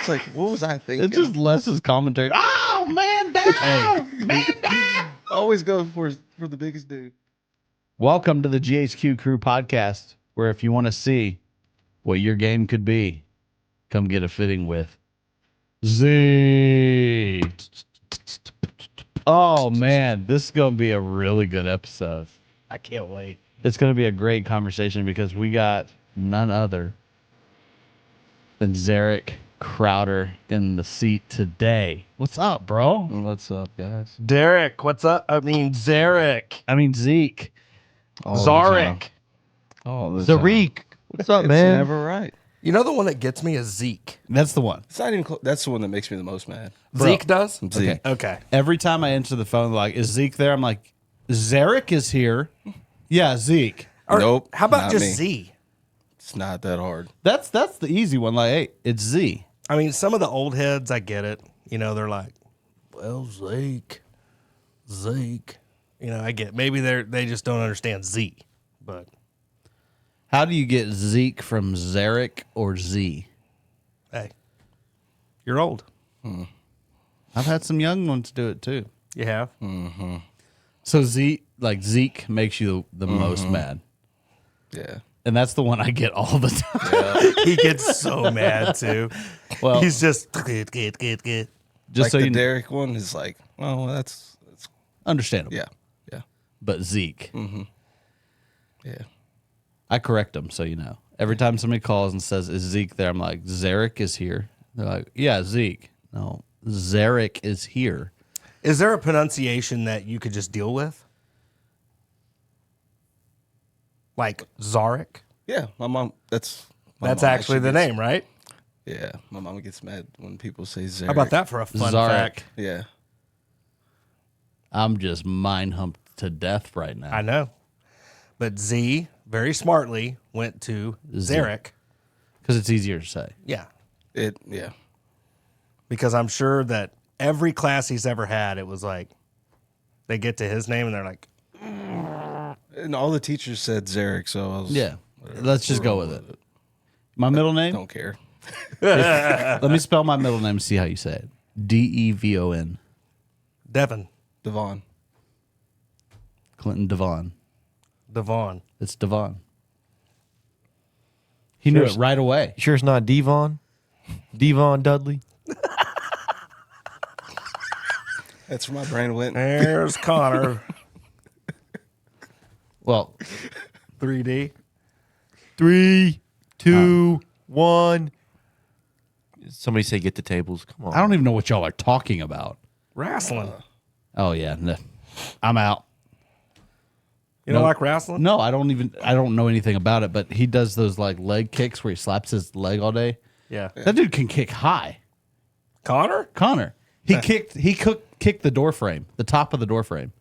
It's like, what was I thinking? It's just Les's commentary. Oh, man down! Man down! Always go for the biggest dude. Welcome to the GHQ Crew Podcast, where if you want to see what your game could be, come get a fitting with Z. Oh, man, this is going to be a really good episode. I can't wait. It's going to be a great conversation because we got none other than Zarek Crowder in the seat today. What's up, bro? What's up, guys? Derek, what's up? Zarek. Zeke. Zarek. Zarek. What's up, It's man? never right. You know the one that gets me is Zeke. That's the one. It's not even close. That's the one that makes me the most mad. Zeke does? Zeke. Okay. Every time I answer the phone, like, is Zeke there? I'm like, Zarek is here. Yeah, Zeke. Or Nope, How about not just me. Z? It's not that hard. That's the easy one. Like, hey, it's Z. I mean, some of the old heads, I get it. You know, they're like, well, Zeke. You know, I get it. Maybe they just don't understand Z. But How do you get Zeke from Zarek or Z? hey, you're old. I've had some young ones do it too. You have? So Zeke makes you the most mad. Yeah. And that's the one I get all the time. He gets so mad too. Well, He's just just Like so the you know, Derek one is like, well, that's understandable. yeah. Yeah. But Zeke, Yeah. I correct them so you know. Every time somebody calls and says, is Zeke there? I'm like, Zarek is here. They're like, yeah, Zeke. No, Zarek is here. Is there a pronunciation that you could just deal with? Like Zarek? Yeah. My mom, That's actually the name, right? Yeah. My mom gets mad when people say Zarek. How about that for a fun Zarek. fact? Yeah. I'm just mind humped to death right now. I know. But Z, very smartly, went to Zarek. Because it's easier to say. Yeah. Yeah. Because I'm sure that every class he's ever had, it was like, they get to his name and they're like, And all the teachers said Zarek, so I was Yeah. Let's just go with it. My middle name? don't care. Let me spell my middle name and see how you say it. Devon. Devon. Devon. Clinton Devon. It's Devon. He knew it right away. You sure it's not Devon? Devon Dudley? That's where my brain went. There's Connor. Well, 3D. 3, 2, 1. Somebody say get the tables. Come on. I don't even know what y'all are talking about. Wrestling. Oh, yeah. No. I'm out. You don't like wrestling? No, I don't know anything about it, but he does those like leg kicks where he slaps his leg all day. Yeah. That dude can kick high. Connor? He kicked the door frame, the top of the door frame.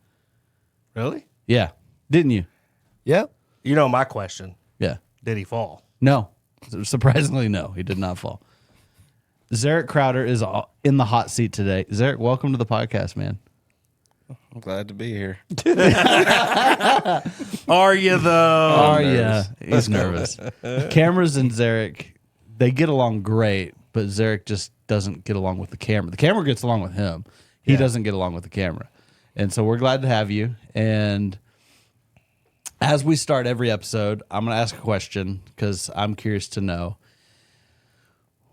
Really? Yeah. Didn't you? Yeah. You know my question. Yeah. Did he fall? No. Surprisingly, no. He did not fall. Zarek Crowder is in the hot seat today. Zarek, welcome to the podcast, man. I'm glad to be here. Are you though? Oh, yeah. He's nervous. Cameras and Zarek, they get along great, but Zarek just doesn't get along with the camera. The camera gets along with him. He doesn't get along with the camera. And so we're glad to have you. And as we start every episode, I'm going to ask a question because I'm curious to know.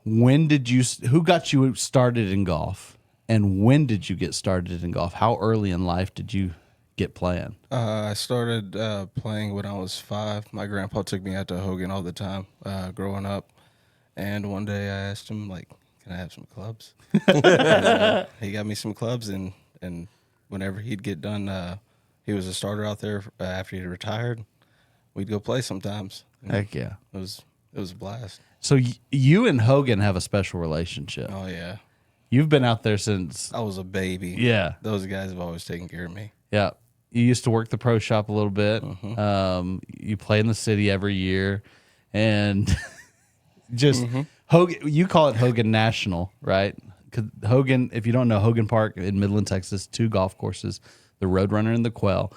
Who got you started in golf? And when did you get started in golf? How early in life did you get playing? I started playing when I was 5. My grandpa took me out to Hogan all the time growing up. And one day I asked him, like, can I have some clubs? And, he got me some clubs, and whenever he'd get done, he was a starter out there after he retired. We'd go play sometimes. Heck yeah. It was a blast. So you and Hogan have a special relationship. Oh, yeah. You've been out there since... I was a baby. Yeah. Those guys have always taken care of me. Yeah. You used to work the pro shop a little bit. You play in the city every year. And just Hogan, you call it Hogan National, right? 'Cause Hogan, if you don't know, Hogan Park in Midland, Texas, 2 golf courses, the Roadrunner and the Quail.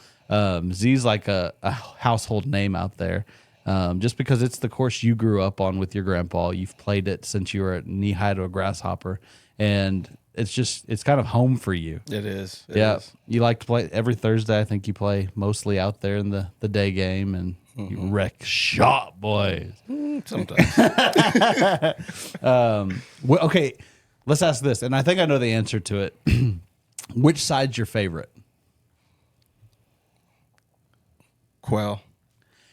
Z's like a household name out there. just because it's the course you grew up on with your grandpa. You've played it since you were at knee high to a grasshopper, and it's kind of home for you. It is. It Yeah, is. you like to play every Thursday. I think you play mostly out there in the day game, and you wreck shop, boys. Sometimes. Well, okay, let's ask this, and I think I know the answer to it. Which side's your favorite? Quell.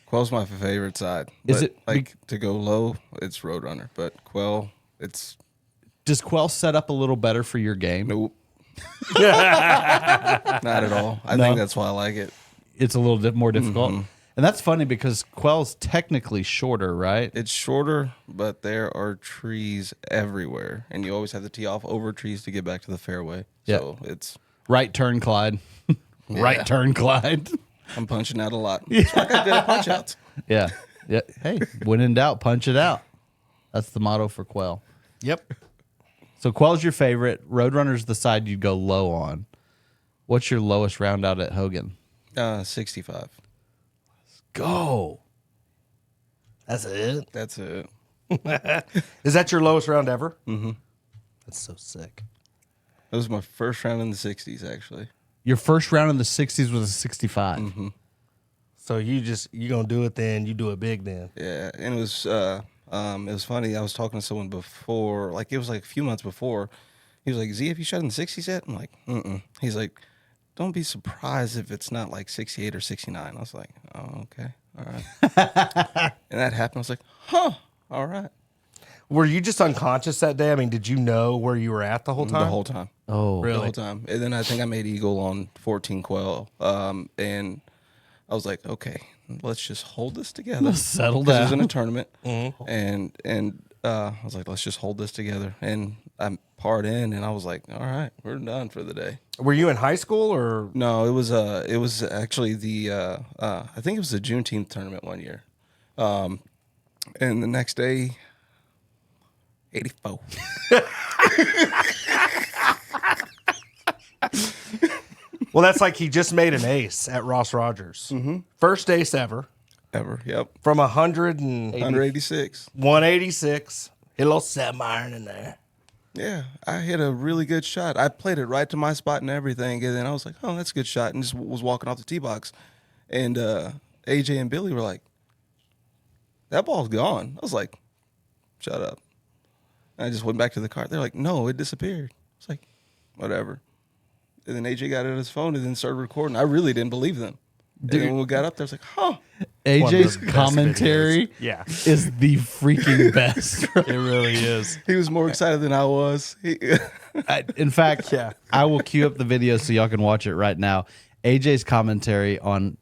Quell's my favorite side. Is But, it like to go low? It's Roadrunner, but Quell, it's Does Quell set up a little better for your game? nope. Not at all. I think that's why I like it. It's a little bit more difficult. And that's funny because Quell's technically shorter, right? It's shorter, but there are trees everywhere, and you always have to tee off over trees to get back to the fairway. Yeah. So it's Right turn, Clyde. Right turn, Clyde. I'm punching out a lot. That's why I got good at punch outs. Yeah. Yeah. Hey, when in doubt, punch it out. That's the motto for Quell. Yep. So Quell's your favorite. Roadrunner's the side you'd go low on. What's your lowest round out at Hogan? 65. Go. That's it. That's it. Is that your lowest round ever? Mm-hmm. That's so sick. That was my first round in the 60s, actually. Your first round in the 60s was a 65. So you gonna do it then? You do it big then? Yeah, and it was funny. I was talking to someone before, like it was like a few months before. He was like, "Z, have you shot in the 60s yet?" I'm like, "Mm." He's like, "Don't be surprised if it's not like 68 or 69." I was like, "Oh, okay, all right." And that happened. I was like, "Huh, all right." Were you just unconscious that day? I mean, did you know where you were at the whole time? The whole time. Oh, Really? The whole time. And then I think I made eagle on 14 Quell. And I was like, okay, let's just hold this together. Settle 'Cause It was down. in a tournament. And I was like, let's just hold this together. And I parred in, and I was like, all right, we're done for the day. Were you in high school or? No, it was actually the I think it was the Juneteenth tournament one year. And the next day, 84. Well, that's like he just made an ace at Ross Rogers. First ace ever Ever. Yep. from 100 and 186. 186. Hit a little 7-iron in there. Yeah, I hit a really good shot. I played it right to my spot and everything, and then I was like, "Oh, that's a good shot," and just was walking off the tee box, and AJ and Billy were like, "That ball's gone." I was like, "Shut up!" And I just went back to the cart. They're like, "No, it disappeared." I was like, "Whatever." And then AJ got it on his phone and then started recording. I really didn't believe them. And then when we got up there, I was like, "Huh." One of AJ's the best commentary videos. Yeah. is the freaking best. It really is. He was more excited than I was. In fact, Yeah. I will queue up the video so y'all can watch it right now. AJ's commentary on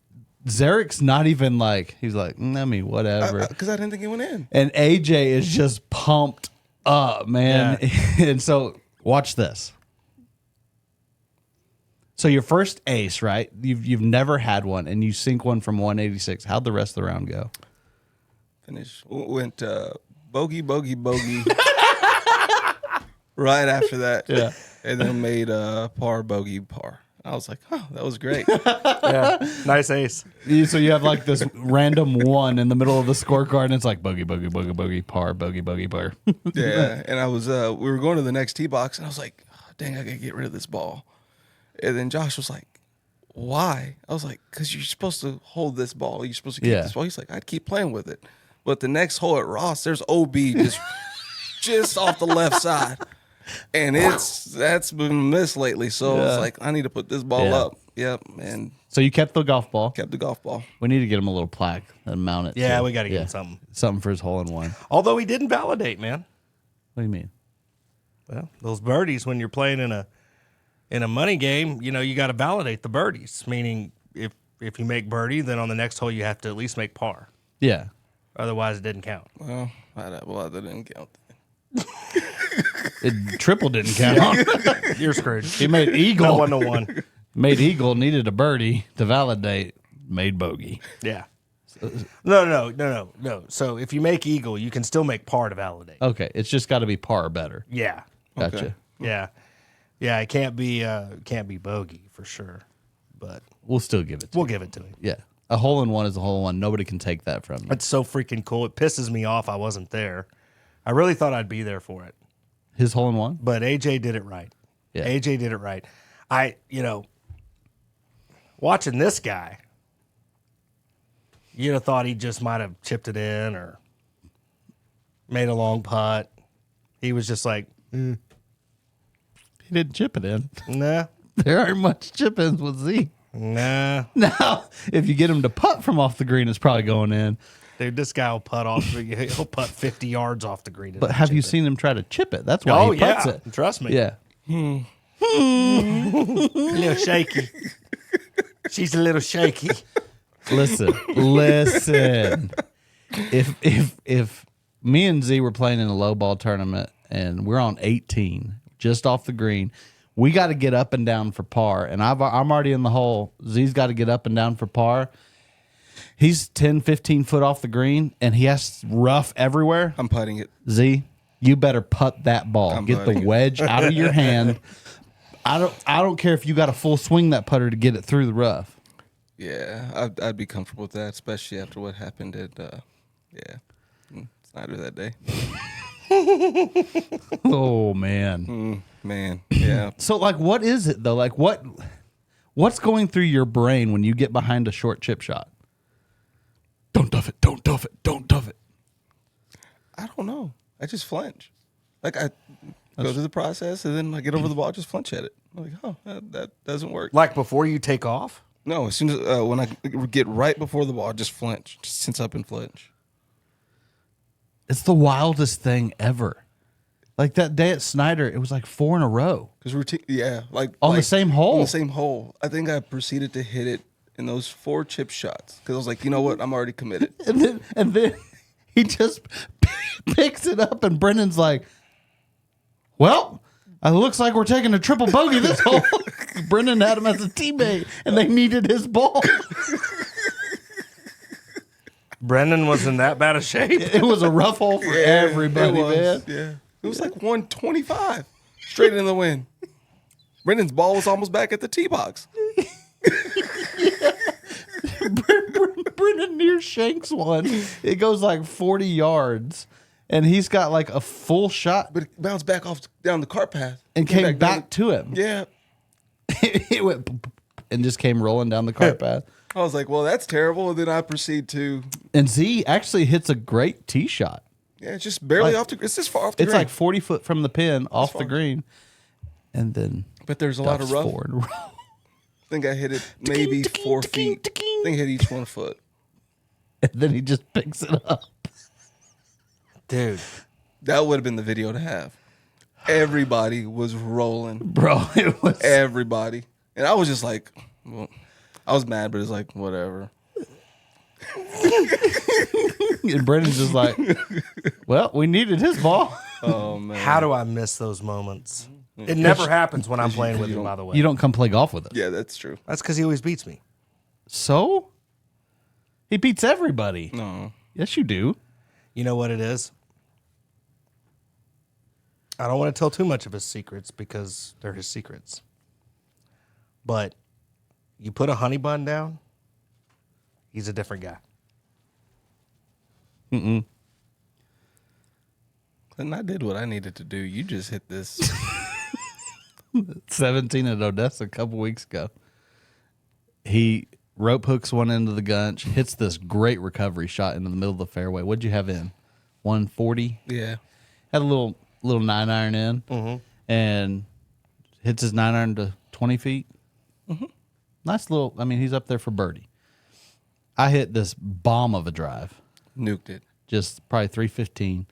Zarek's not even like, he's like, I mean, whatever. Because I didn't think it went in. And AJ is just pumped up, man. And so watch this. So your first ace, right? You've never had one, and you sink one from 186. How'd the rest of the round go? Finish. Went bogey, bogey, bogey. Right after that. Yeah. And then made par, bogey, par. I was like, oh, that was great. Yeah. Nice ace. So you have like this random one in the middle of the scorecard, and it's like bogey, bogey, bogey, bogey, par, bogey, bogey, par. Yeah. And I was, we were going to the next tee box, and I was like, oh, dang, I got to get rid of this ball. And then Josh was like, why? I was like, because you're supposed to hold this ball. You're supposed to keep this ball. He's like, I'd keep playing with it. But the next hole at Ross, there's OB just off the left side. And that's been missed lately. So I was like, I need to put this ball up. Yep. And So you kept the golf ball. kept the golf ball. We need to get him a little plaque and mount it. Yeah, too. we got to get him something. Something for his hole in one. Although he didn't validate, man. What do you mean? Well, those birdies when you're playing in a money game, you know, you got to validate the birdies. Meaning, if you make birdie, then on the next hole you have to at least make par. Yeah. Otherwise, it didn't count. Well, that didn't count. Triple didn't count. You're screwed. He made No eagle. 1-1. Made eagle, needed a birdie to validate. Made bogey. Yeah. No. So if you make eagle, you can still make par to validate. Okay, it's just got to be par or better. Yeah. Gotcha. Okay. Yeah. Yeah. It can't be bogey for sure, but We'll still give it to we'll him. give it to him. Yeah. A hole-in-one is a hole-in-one. Nobody can take that from you. It's so freaking cool. It pisses me off I wasn't there. I really thought I'd be there for it. His hole-in-one? But AJ did it right. Yeah. AJ did it right. Watching this guy, you'd have thought he just might have chipped it in or made a long putt. He was just like, He didn't chip it in. nah, There aren't much chip-ins with Z. nah. Now, if you get him to putt from off the green, it's probably going in. Dude, this guy will putt off. He'll putt 50 yards off the green. But have you seen him try to chip it? That's why he putts it. Trust me. Yeah. A little shaky. She's a little shaky. Listen. If me and Z were playing in a low ball tournament and we're on 18, just off the green, we got to get up and down for par. And I'm already in the hole. Z's got to get up and down for par. He's 10, 15 foot off the green, and he has rough everywhere. I'm putting it. Z, you better putt that ball. Get the wedge out of your hand. I don't care if you got a full swing that putter to get it through the rough. Yeah, I'd be comfortable with that, especially after what happened at Snyder that day. Oh man. Man, yeah. So like, what is it though? Like what's going through your brain when you get behind a short chip shot? Don't duff it. Don't duff it. Don't duff it. I don't know. I just flinch. Like I go through the process and then I get over the ball, just flinch at it. I'm like, oh, that doesn't work. Like before you take off? No, as soon as when I get right before the ball, I just flinch. Just tense up and flinch. It's the wildest thing ever. Like that day at Snyder, it was like 4 in a row. Because routine, yeah, On the same hole? On the same hole. I think I proceeded to hit it in those 4 chip shots because I was like, you know what, I'm already committed. And then he just picks it up, and Brendan's like, "Well, it looks like we're taking a triple bogey this hole." Brendan had him as a teammate, and they needed his ball. Brendan was in that bad a shape. It was a rough hole for everybody, it was, man. Yeah, it was like 125 straight in the wind. Brendan's ball was almost back at the tee box. Brendan near shanks one. It goes like 40 yards, and he's got like a full shot, But it bounced back off down the cart path and came down back to him. Yeah. It went and just came rolling down the cart path. I was like, well, that's terrible. And then I proceed to, And Z actually hits a great tee shot. yeah, it's just barely Like, off the, it's just far off the It's green. like 40 foot from the pin off the far. green. And then But there's a lot of ducks rough. forward. I think I hit it maybe 4 feet. I think I hit each 1 foot. And then he just picks it up. Dude. That would have been the video to have. Everybody was rolling. Bro, it was. Everybody. And I was just like, well, I was mad, but it's like, whatever. And Brendan's just like, well, we needed his ball. Oh, man. How do I miss those moments? It never happens when I'm playing with him, by the way. You don't come play golf with us. Yeah, that's true. That's because he always beats me. So? He beats everybody. No. Yes, you do. You know what it is? I don't want to tell too much of his secrets because they're his secrets. But you put a honey bun down, he's a different guy. And I did what I needed to do. You just hit this. 17 at Odessa a couple weeks ago. He rope hooks one end of the gunch, hits this great recovery shot into the middle of the fairway. What'd you have in? 140? Yeah. Had a little 9-iron in, and hits his 9-iron to 20 feet. Nice little, I mean, he's up there for birdie. I hit this bomb of a drive, Nuked it. just probably 315.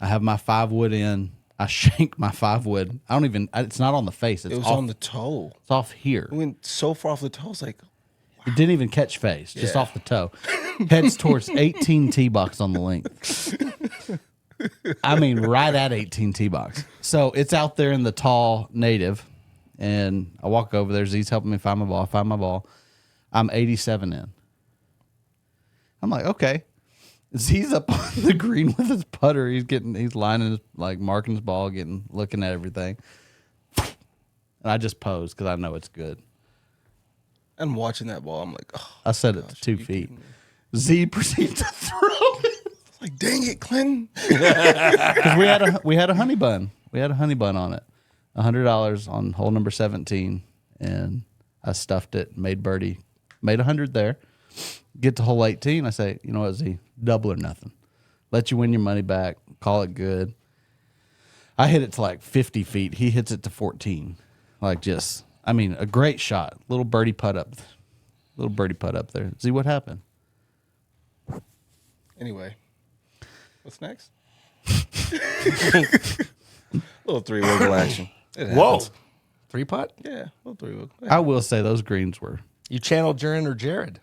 I have my 5-wood in. I shank my 5-wood. I don't even, it's not on the face. It's It was off, on the toe. it's off here. It went so far off the toe. I was like, It didn't even catch face, just Yeah. off the toe. Heads towards 18 tee box on the length. I mean, right at 18 tee box. So it's out there in the tall native, and I walk over there. Z's helping me find my ball. I find my ball. I'm 87 in. I'm like, okay. Z's up on the green with his putter. He's lining his, like marking his ball, looking at everything. And I just pose because I know it's good. And watching that ball, I'm like, oh, I set it to 2 feet. Z proceeds to throw it. like, dang it, Clinton. Because we had a honey bun. We had a honey bun on it. $100 on hole number 17. And I stuffed it, made birdie, made 100 there. Get to hole 18. I say, you know what, Z, double or nothing. Let you win your money back. Call it good. I hit it to like 50 feet. He hits it to 14. Like just, I mean, a great shot. Little birdie putt up there. Z, what happened? Anyway, what's next? Little three wiggle action. It Whoa. happens. 3-putt? Yeah, little three wiggle. I will say those greens were. You channeled your inner Jared.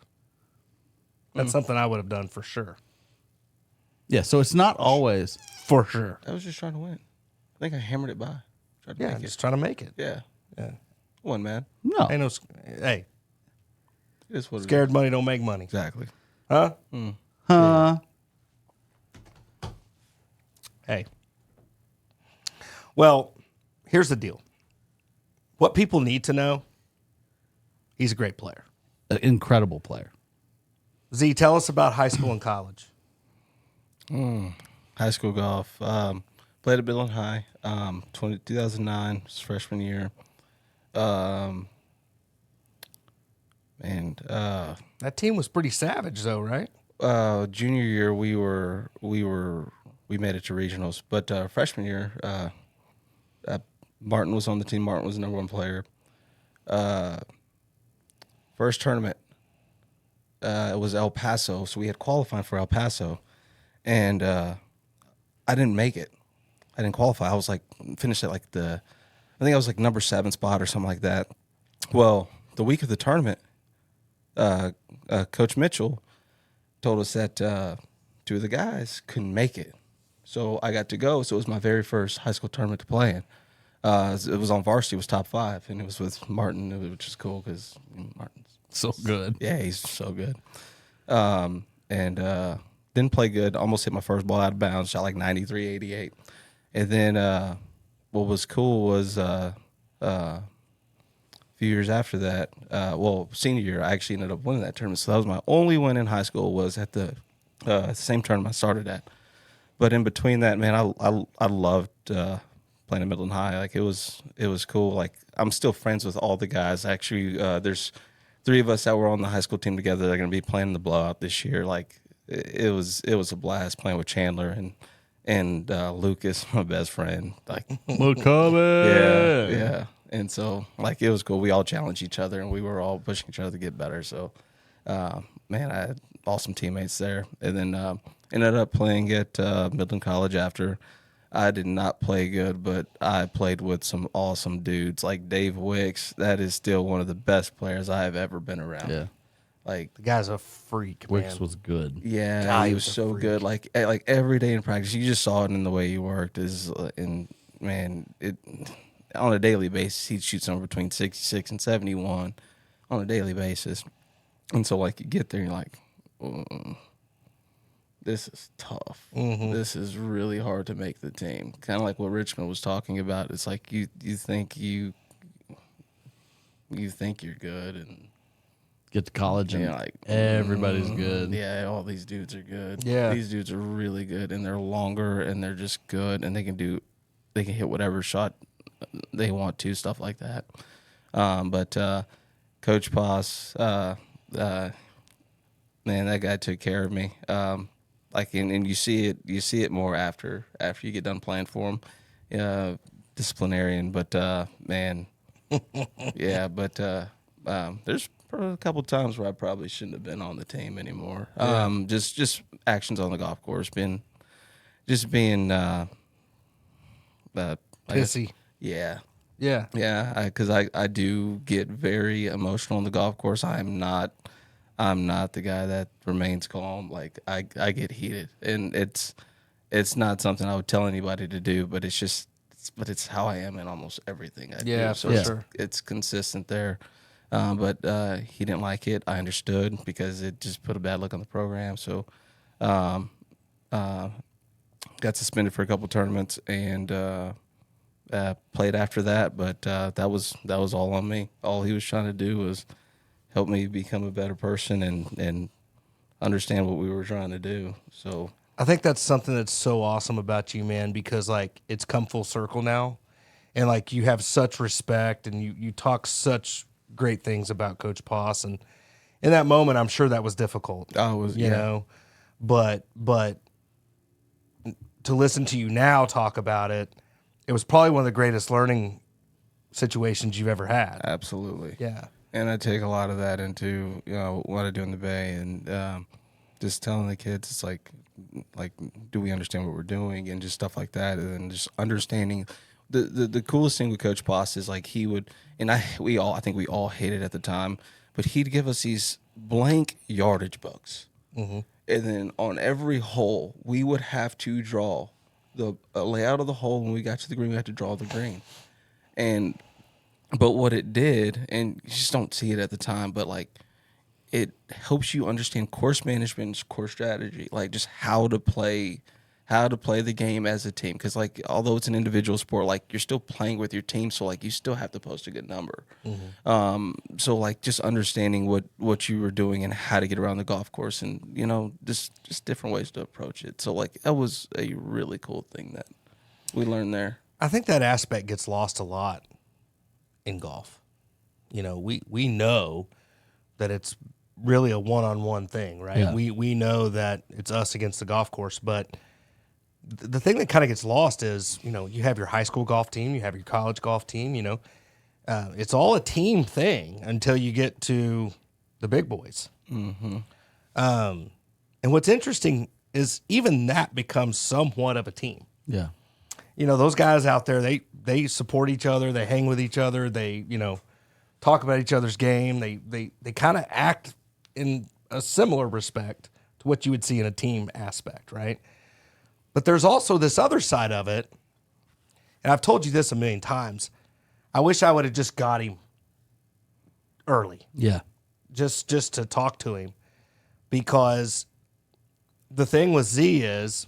That's something I would have done for sure. Yeah, so it's not always. For sure. I was just trying to win. I think I hammered it by. Tried to Yeah, make just it. trying to make it. Yeah. Yeah. One man. No. Ain't no, hey, It is what it scared money don't make money. is. Exactly. Huh? Huh? Hey. Well, here's the deal. What people need to know, he's a great player. An incredible player. Z, tell us about high school and college. High school golf. Played at Midland High. 2009, was freshman year. That team was pretty savage, though, right? Junior year we made it to regionals, but freshman year, Martin was on the team. Martin was the number one player. First tournament, it was El Paso, so we had qualified for El Paso, and I didn't make it. I didn't qualify. I was like finished at like I think I was like number 7 spot or something like that. Well, the week of the tournament, Coach Mitchell told us that 2 of the guys couldn't make it. So I got to go. So it was my very first high school tournament to play in. It was on varsity. It was top 5, and it was with Martin, which is cool because Martin's So good. yeah, he's so good. And didn't play good. Almost hit my first ball out of bounds. Shot like 93, 88. And then what was cool was a few years after that, senior year, I actually ended up winning that tournament. So that was my only win in high school, was at the same tournament I started at. But in between that, man, I loved playing at Midland High. Like it was cool. Like I'm still friends with all the guys. Actually, there's 3 of us that were on the high school team together. They're going to be playing in the blowout this year. Like it was a blast playing with Chandler and Lucas, my best friend. Like yeah. And so like it was cool. We all challenged each other and we were all pushing each other to get better. So man, I had awesome teammates there. And then ended up playing at Midland College after. I did not play good, but I played with some awesome dudes like Dave Wicks. That is still one of the best players I have ever been around. Yeah. Like, The guy's a freak, Wicks man. was good. yeah, God, he he was was a so freak. good. Like every day in practice, you just saw it in the way he worked. And man, it on a daily basis, he'd shoot somewhere between 66 and 71 on a daily basis. And so, like, you get there, and you're like, this is tough. Mm-hmm. This is really hard to make the team. Kind of like what Richmond was talking about. It's like you think you're good, and Get to college and you're like, everybody's good. yeah, all these dudes are good. Yeah. These dudes are really good, and they're longer, and they're just good, and they can hit whatever shot they want to, stuff like that. But Coach Poss, man, that guy took care of me. Like, and you see it more after you get done playing for him, disciplinarian. But man, yeah. But there's a couple times where I probably shouldn't have been on the team anymore. Just actions on the golf course, being I guess- Pissy. yeah. Yeah. Yeah, because I do get very emotional on the golf course. I'm not the guy that remains calm. Like I get heated, and it's not something I would tell anybody to do. But it's how I am in almost everything I Yeah, do. So for it's, sure. it's consistent there. But he didn't like it. I understood because it just put a bad look on the program. So got suspended for a couple tournaments and played after that. But that was all on me. All he was trying to do was helped me become a better person and understand what we were trying to do. So I think that's something that's so awesome about you, man, because like it's come full circle now. And like you have such respect and you talk such great things about Coach Poss. And in that moment, I'm sure that was difficult. I was, you know, but to listen to you now talk about it, it was probably one of the greatest learning situations you've ever had. Absolutely. Yeah. And I take a lot of that into, what I do in the Bay and just telling the kids, it's like, do we understand what we're doing and just stuff like that. And then just understanding the coolest thing with Coach Poss is like he would, and I think we all hated it at the time, but he'd give us these blank yardage books. Mm-hmm. And then on every hole, we would have to draw the layout of the hole. When we got to the green, we had to draw the green. But what it did, and you just don't see it at the time, but like it helps you understand course management and course strategy, like just how to play the game as a team. Because like although it's an individual sport, like you're still playing with your team, so like you still have to post a good number. Mm-hmm. So like just understanding what you were doing and how to get around the golf course, and just different ways to approach it. So like that was a really cool thing that we learned there. I think that aspect gets lost a lot in golf. We know that it's really a one-on-one thing, right? Yeah. We know that it's us against the golf course, but the thing that kind of gets lost is, you have your high school golf team, you have your college golf team, it's all a team thing until you get to the big boys. Mm-hmm. And what's interesting is even that becomes somewhat of a team. Yeah. Those guys out there, they support each other, they hang with each other, they, talk about each other's game. They kind of act in a similar respect to what you would see in a team aspect, right? But there's also this other side of it, and I've told you this a million times. I wish I would have just got him early. Yeah. Just to talk to him, because the thing with Z is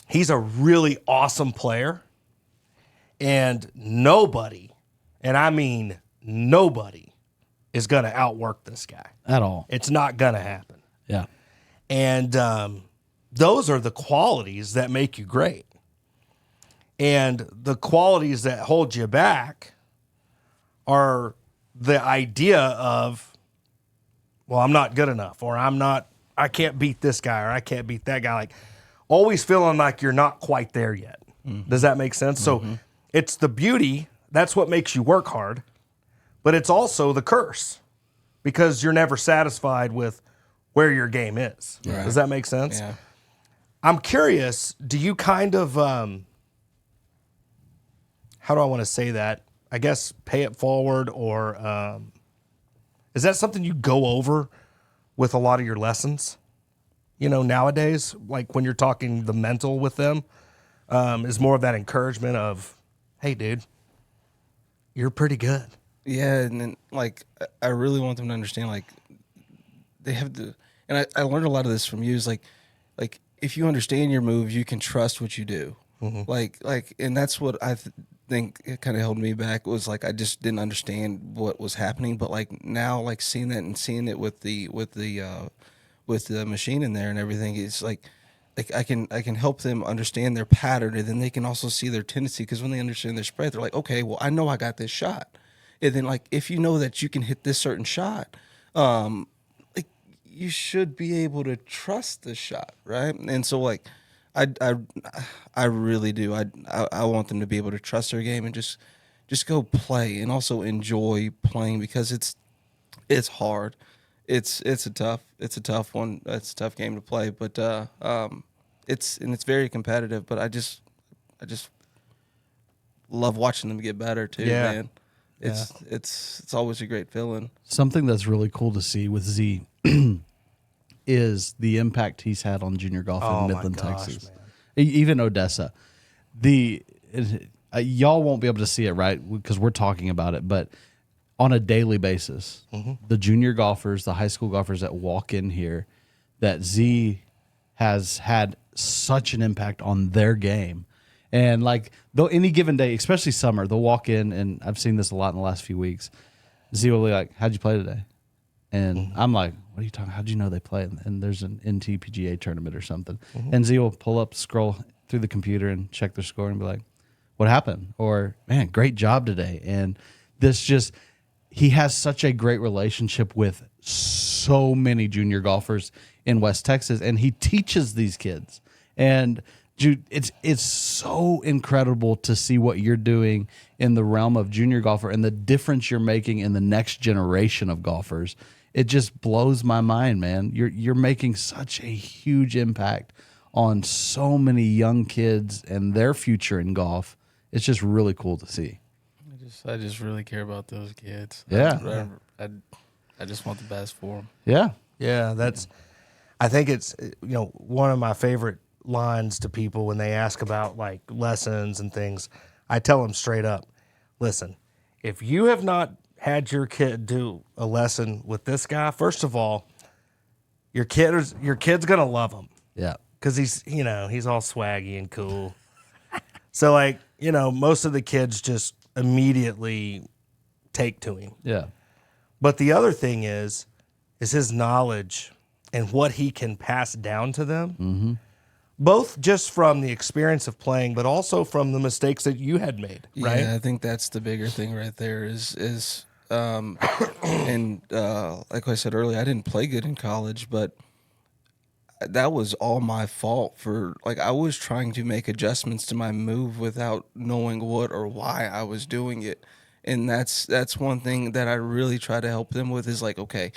he's a really awesome player, and nobody, and I mean nobody, is going to outwork this guy. At all. It's not going to happen. Yeah. And those are the qualities that make you great. And the qualities that hold you back are the idea of, well, I'm not good enough, or I can't beat this guy, or I can't beat that guy. Like always feeling like you're not quite there yet. Mm-hmm. Does that make sense? Mm-hmm. So it's the beauty. That's what makes you work hard, but it's also the curse because you're never satisfied with where your game is. Right. Does that make sense? Yeah. I'm curious, do you kind of, how do I want to say that? I guess pay it forward, or is that something you go over with a lot of your lessons? Nowadays, like when you're talking the mental with them, is more of that encouragement of, hey, dude, you're pretty good. Yeah, and then like I really want them to understand, like they have to, and I learned a lot of this from you. Is like if you understand your moves, you can trust what you do. Mm-hmm. Like, and that's what I think it kind of held me back, was like I just didn't understand what was happening. But like now, like seeing that and seeing it with the machine in there and everything, it's like I can help them understand their pattern, and then they can also see their tendency, because when they understand their spread, they're like, okay, well, I know I got this shot. And then like if you know that you can hit this certain shot, like you should be able to trust the shot, right? And so like I really do. I want them to be able to trust their game and just go play, and also enjoy playing, because it's hard. It's a tough one. It's a tough game to play, but it's very competitive. But I just love watching them get better too, man. It's always a great feeling. Something that's really cool to see with Z is the impact he's had on junior golf in Midland, Texas, even Odessa. Y'all won't be able to see it, right? Because we're talking about it, but on a daily basis, the junior golfers, the high school golfers that walk in here, that Z has had such an impact on their game. And like, though any given day, especially summer, they'll walk in, and I've seen this a lot in the last few weeks. Z will be like, how'd you play today? And I'm like, what are you talking? How'd you know they play? And there's an NTPGA tournament or something. And Z will pull up, scroll through the computer and check their score and be like, what happened? Or, man, great job today. And he has such a great relationship with so many junior golfers in West Texas, and he teaches these kids. And it's so incredible to see what you're doing in the realm of junior golfer and the difference you're making in the next generation of golfers. It just blows my mind, man. You're making such a huge impact on so many young kids and their future in golf. It's just really cool to see. I just really care about those kids. Yeah. I just want the best for them. Yeah. Yeah, I think it's, one of my favorite lines to people when they ask about like lessons and things. I tell them straight up, listen, if you have not had your kid do a lesson with this guy, first of all, your kid's gonna love him Yeah. because he's all swaggy and cool. So like, most of the kids just immediately take to him. Yeah. But the other thing is his knowledge and what he can pass down to them, both just from the experience of playing, but also from the mistakes that you had made, right? Yeah, I think that's the bigger thing right there is and like I said earlier, I didn't play good in college, but that was all my fault for, like, I was trying to make adjustments to my move without knowing what or why I was doing it. And that's one thing that I really try to help them with is like, okay,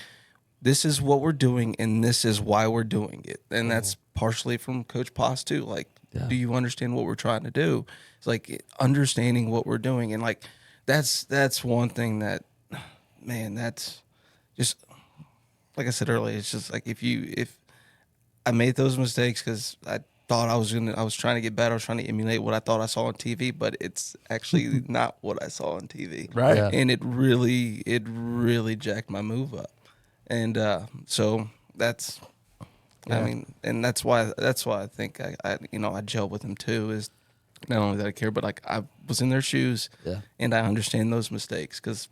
this is what we're doing and this is why we're doing it. And that's partially from Coach Poss too. Like, do you understand what we're trying to do? It's like understanding what we're doing. And like, that's one thing that, man, that's just, like I said earlier, it's just like if I made those mistakes because I thought I was trying to get better. I was trying to emulate what I thought I saw on TV, but it's actually not what I saw on TV. Right. Yeah. And it really jacked my move up. And so that's, I mean, and that's why I think I gel with them too, is not only that I care, but like I was in their shoes and I understand those mistakes because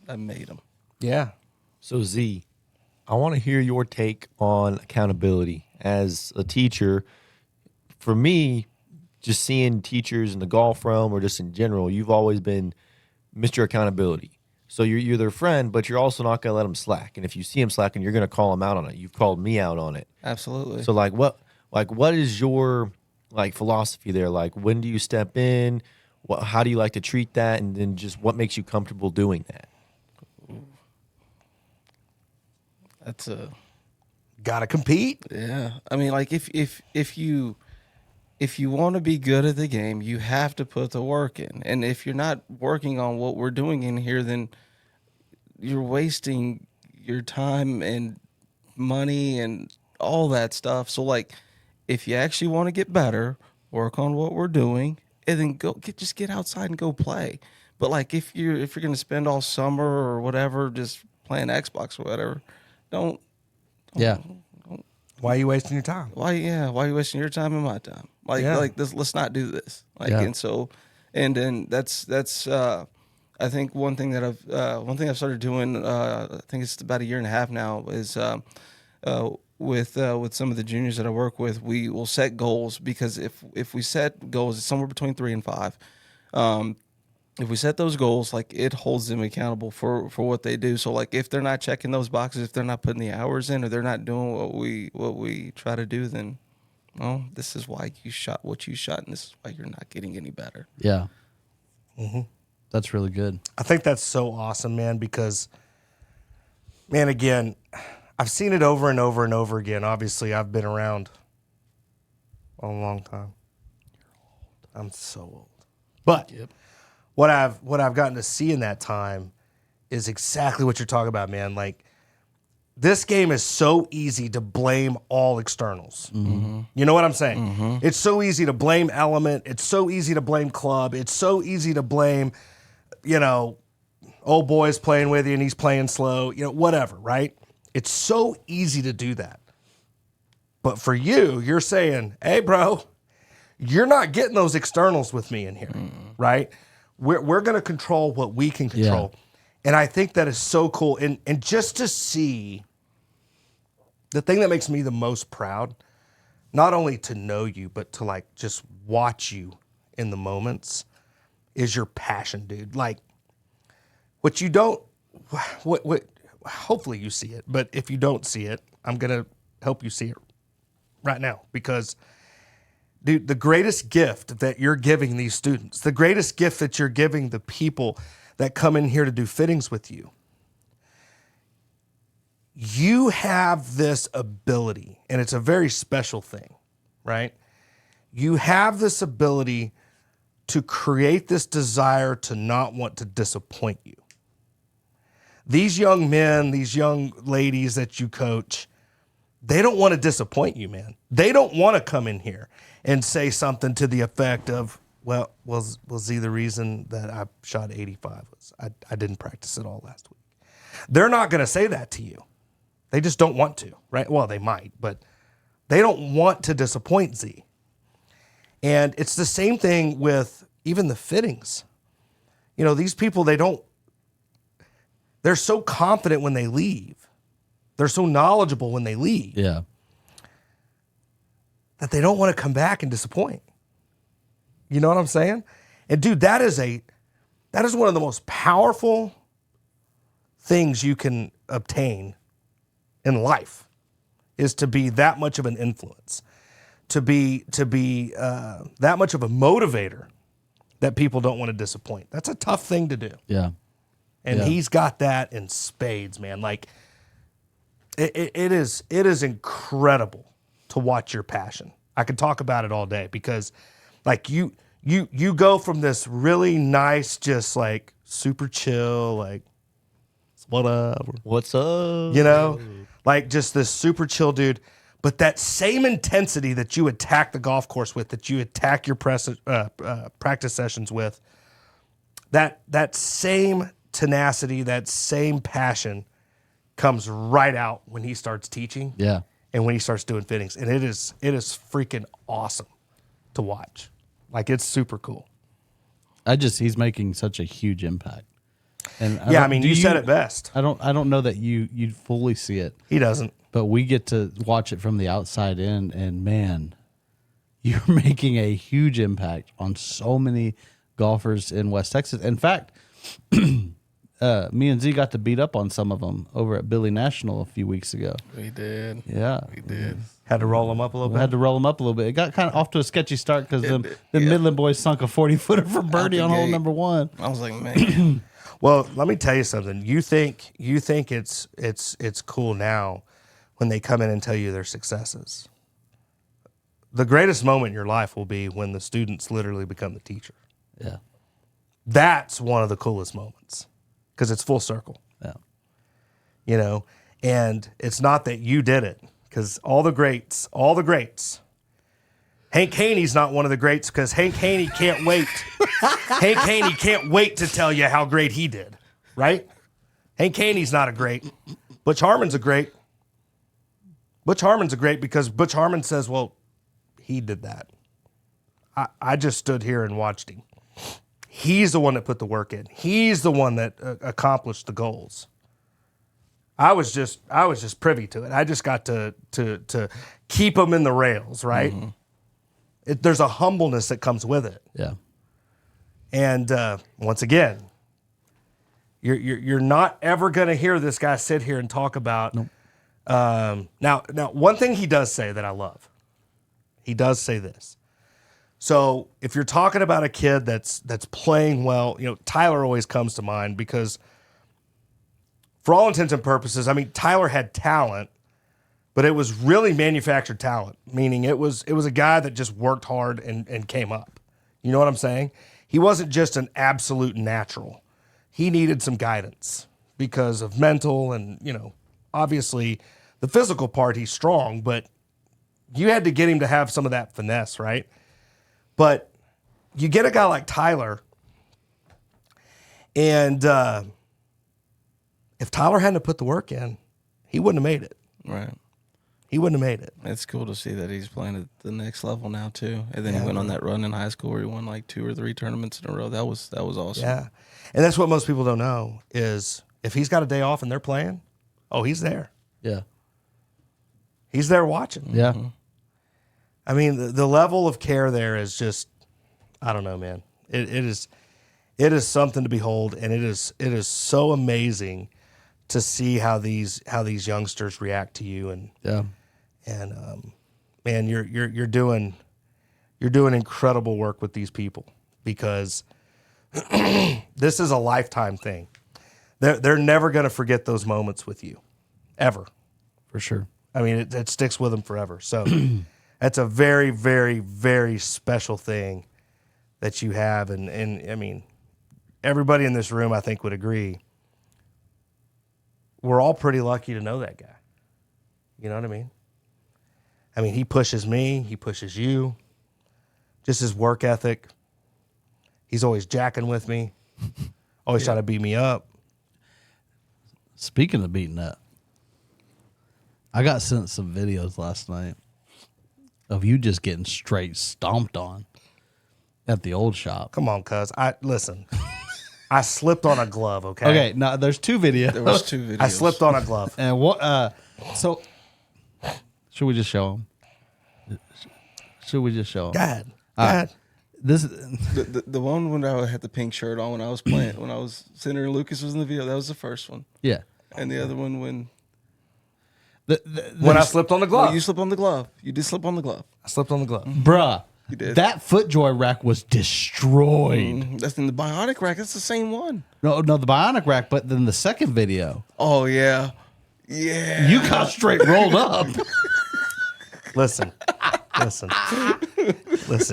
I made them. Yeah. So Z, I want to hear your take on accountability as a teacher. For me, just seeing teachers in the golf realm or just in general, you've always been Mr. Accountability. So you're their friend, but you're also not going to let them slack. And if you see them slacking, you're going to call them out on it. You've called me out on it. Absolutely. So what is your philosophy there? Like, when do you step in? How do you like to treat that? And then just what makes you comfortable doing that? That's a Gotta compete. Yeah, I mean, like if you want to be good at the game, you have to put the work in. And if you're not working on what we're doing in here, then you're wasting your time and money and all that stuff. So like, if you actually want to get better, work on what we're doing, and then just get outside and go play. But like, if you're gonna spend all summer or whatever just playing Xbox or whatever, don't. Yeah. Why are you wasting your time? Why are you wasting your time and my time? Like this, let's not do this. And so, and then that's I think one thing I've started doing, I think it's about 1.5 years now, is with some of the juniors that I work with, we will set goals, because if we set goals, it's somewhere between 3 and 5. If we set those goals, like, it holds them accountable for what they do. So like, if they're not checking those boxes, if they're not putting the hours in, or they're not doing what we try to do, then, well, this is why you shot what you shot, and this is why you're not getting any better. Yeah. That's really good. I think that's so awesome, man, because, man, again, I've seen it over and over and over again. Obviously, I've been around a long time. I'm so old. But what I've gotten to see in that time is exactly what you're talking about, man. Like, this game is so easy to blame all externals. You know what I'm saying? It's so easy to blame element. It's so easy to blame club. It's so easy to blame, old boy's playing with you and he's playing slow, whatever, right? It's so easy to do that. But for you, you're saying, hey, bro, you're not getting those externals with me in here, right? We're going to control what we can control. And I think that is so cool. And just to see, the thing that makes me the most proud, not only to know you, but to like just watch you in the moments, is your passion, dude. Like, what you don't, what hopefully you see it, but if you don't see it, I'm going to help you see it right now. Because, dude, the greatest gift that you're giving these students, the greatest gift that you're giving the people that come in here to do fittings with you, you have this ability, and it's a very special thing, right? You have this ability to create this desire to not want to disappoint you. These young men, these young ladies that you coach, they don't want to disappoint you, man. They don't want to come in here and say something to the effect of, well, was the reason that I shot 85 was I didn't practice it all last week. They're not going to say that to you. They just don't want to, right? Well, they might, but they don't want to disappoint Z. And it's the same thing with even the fittings. You know, these people, they're so confident when they leave. They're so knowledgeable when they leave. Yeah. That they don't want to come back and disappoint. You know what I'm saying? And dude, that is one of the most powerful things you can obtain in life, is to be that much of an influence, to be that much of a motivator that people don't want to disappoint. That's a tough thing to do. Yeah. And he's got that in spades, man. Like it is incredible to watch your passion. I could talk about it all day, because like you go from this really nice, just like super chill, like whatever, What's up? you know, like just this super chill dude. But that same intensity that you attack the golf course with, that you attack your practice sessions with, that same tenacity, that same passion comes right out when he starts teaching. Yeah. And when he starts doing fittings. And it is freaking awesome to watch. Like, it's super cool. He's making such a huge impact. And Yeah, you said it best. I don't know that you fully see it, He doesn't. but we get to watch it from the outside in, and man, you're making a huge impact on so many golfers in West Texas. In fact, me and Z got to beat up on some of them over at Billy National a few weeks ago. We did. Yeah. We did. Had to roll him up a little We bit. had to roll them up a little bit. It got kind of off to a sketchy start because the yeah. Midland boys sunk a 40-footer for birdie the on hole gate. number one. I was like, man. Well, let me tell you something. You think it's cool now when they come in and tell you their successes. The greatest moment in your life will be when the students literally become the teacher. Yeah. That's one of the coolest moments, because it's full circle. Yeah. You know, and it's not that you did it, because all the greats, Hank Haney's not one of the greats, because Hank Haney can't wait. Hank Haney can't wait to tell you how great he did, right? Hank Haney's not a great. Butch Harmon's a great. Butch Harmon's a great because Butch Harmon says, well, he did that. I just stood here and watched him. He's the one that put the work in. He's the one that accomplished the goals. I was just privy to it. I just got to keep him in the rails, right? Mm-hmm. There's a humbleness that comes with it. Yeah. And once again, you're not ever going to hear this guy sit here and talk about. Nope. Now, one thing he does say that I love. He does say this. So if you're talking about a kid that's playing well, Tyler always comes to mind, because for all intents and purposes, Tyler had talent, but it was really manufactured talent, meaning it was a guy that just worked hard and came up. You know what I'm saying? He wasn't just an absolute natural. He needed some guidance because of mental and, obviously the physical part, he's strong, but you had to get him to have some of that finesse, right? But you get a guy like Tyler, and if Tyler hadn't put the work in, he wouldn't have made it. Right. He wouldn't have made it. It's cool to see that he's playing at the next level now too. And then he went on that run in high school where he won like 2 or 3 tournaments in a row. That was awesome. Yeah. And that's what most people don't know is if he's got a day off and they're playing, oh, he's there. Yeah. He's there watching. Yeah. I mean, the level of care there is just, I don't know, man. It is something to behold, and it is so amazing to see how these youngsters react to you, and man, you're doing incredible work with these people because this is a lifetime thing. They're never going to forget those moments with you, ever. For sure. I mean, it sticks with them forever. So that's a very, very, very special thing that you have, and I mean, everybody in this room, I think, would agree. We're all pretty lucky to know that guy. You know what I mean? I mean, he pushes me. He pushes you. Just his work ethic. He's always jacking with me. Always trying to beat me up. Speaking of beating up, I got sent some videos last night of you just getting straight stomped on at the old shop. Come on, cuz. Listen. I slipped on a glove, okay? Okay, now there's 2 videos. There was 2 videos. I slipped on a glove. And what? So, should we just show them? Should we just show them? Go ahead. Go ahead. This The one when I had the pink shirt on when I was playing, when I was Senator Lucas was in the video, that was the first one. yeah. And the other one when When I slipped on the glove. well, you slipped on the glove. You did slip on the glove. I slipped on the glove. Bruh, You did. that FootJoy rack was destroyed. That's in the Bionic rack. That's the same one. No, the Bionic rack, but then the second video, Oh yeah, yeah. you got straight rolled up. Listen.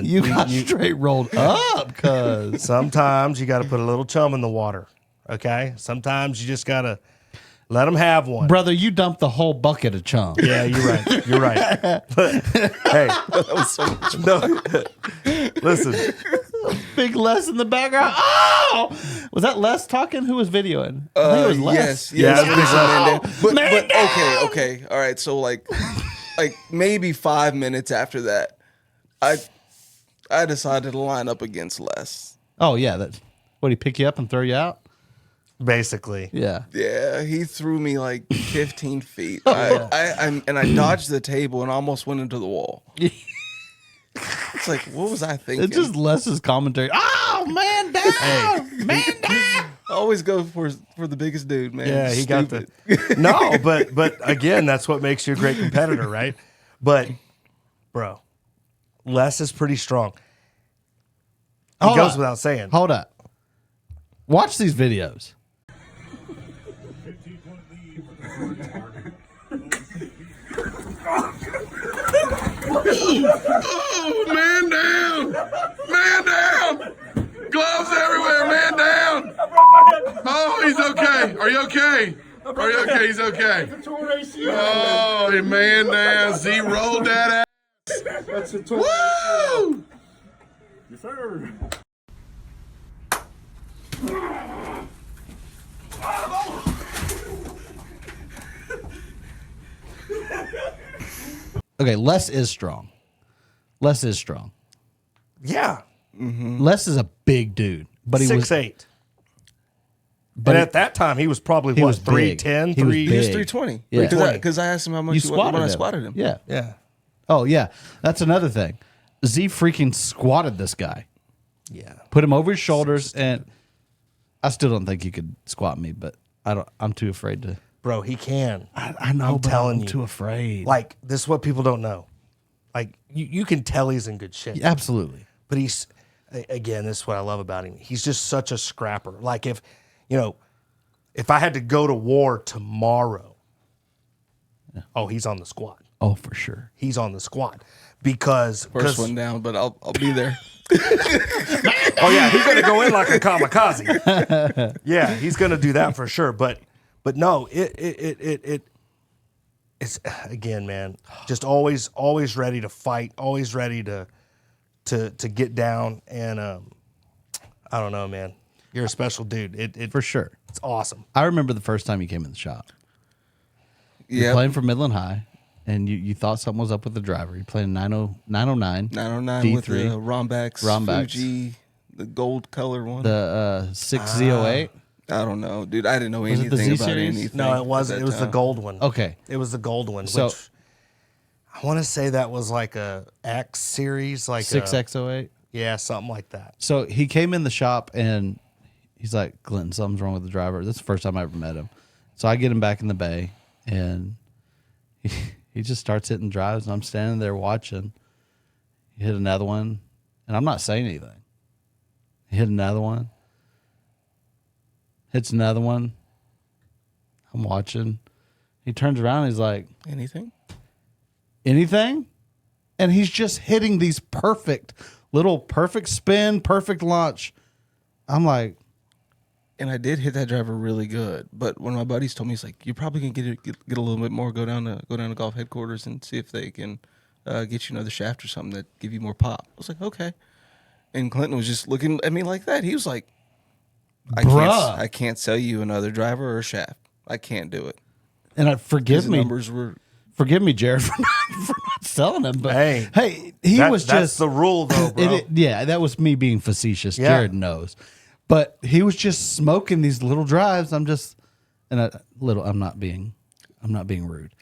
You got straight rolled up, cuz. Sometimes you got to put a little chum in the water, okay? Sometimes you just got to let them have one. Brother, you dumped the whole bucket of chum. Yeah, you're right. You're right. But, hey, That was so much. no, listen. Big Les in the background. Oh! Was that Les talking? Who was videoing? I think it was Les. Yes. Yeah, Big it was Man Les. Down. Man But okay. All right. So like maybe 5 minutes after that, I decided to line up against Les. Oh, yeah. That, what, he pick you up and throw you out? Basically. Yeah. Yeah, he threw me like 15 feet. I dodged the table and almost went into the wall. It's like, what was I thinking? It's just Les's commentary. Oh, man down! Man down! I always go for the biggest dude, man. Yeah, he got Stupid. the. No, but again, that's what makes you a great competitor, right? But, bro, Les is pretty strong. He Hold goes up. without saying. Hold up. Watch these videos. Oh, man down! Man down! Gloves everywhere, man down! Oh, he's okay. Are you okay? Are you okay? He's okay. Oh, man down. Z rolled that ass. That's a Woo! Yes, sir. Okay, Les is strong. Les is strong. Yeah, Les is a big dude, but he was 6'8". But But he- at that time, he was probably, he what, was big. 310? He was He was big. 320. Yeah. Because I asked him how much you he was squatted when I him. squatted him. Yeah. Yeah. Oh yeah, that's another thing. Z freaking squatted this guy, Yeah. put him over his shoulders, and I still don't think you could squat me, but I don't. I'm too afraid to. Bro, he can. I know, I'm but telling I'm you. too afraid. Like, this is what people don't know. Like, you can tell he's in good shape. Absolutely. But he's, again, this is what I love about him. He's just such a scrapper. Like, if I had to go to war tomorrow, oh, he's on the squad. Oh, for sure. He's on the squad. Because, First one down, but I'll be there. oh yeah, he's gonna go in like a kamikaze. Yeah, he's gonna do that for sure. But no, it's again, man, just always ready to fight, always ready to get down. And I don't know, man, you're a special dude. It For sure. it's awesome. I remember the first time you came in the shop. You're Yeah. playing for Midland High. and you thought something was up with the driver. You're playing 909. 909 with the D3. Rombax Fuji, the gold color one. The 6Z08. I don't know, dude. I didn't know Was it the anything Z about series? anything. No, it was. at that It was the time. gold one. Okay. It was the gold one. So- Which I want to say that was like a X series, like 6X08. yeah, something like that. So he came in the shop and he's like, Clinton, something's wrong with the driver. That's the first time I ever met him. So I get him back in the bay and he just starts hitting drives and I'm standing there watching. He hit another one and I'm not saying anything. He hit another one. Hits another one. I'm watching. He turns around and he's like, Anything? anything? And he's just hitting these perfect spin, perfect launch. I'm like, And I did hit that driver really good, but when my buddies told me, he's like, "You're probably gonna get a little bit more. Go down to golf headquarters and see if they can get you another shaft or something that give you more pop." I was like, "Okay." And Clinton was just looking at me like that. He was like, Bruh. I can't sell you another driver or a shaft. I can't do it." and forgive His me, numbers were Jared, for not selling him. But Hey, he That- was that's just the rule, though, bro. yeah, that was me being facetious. Yeah. Jared knows, but he was just smoking these little drives. I'm not being rude.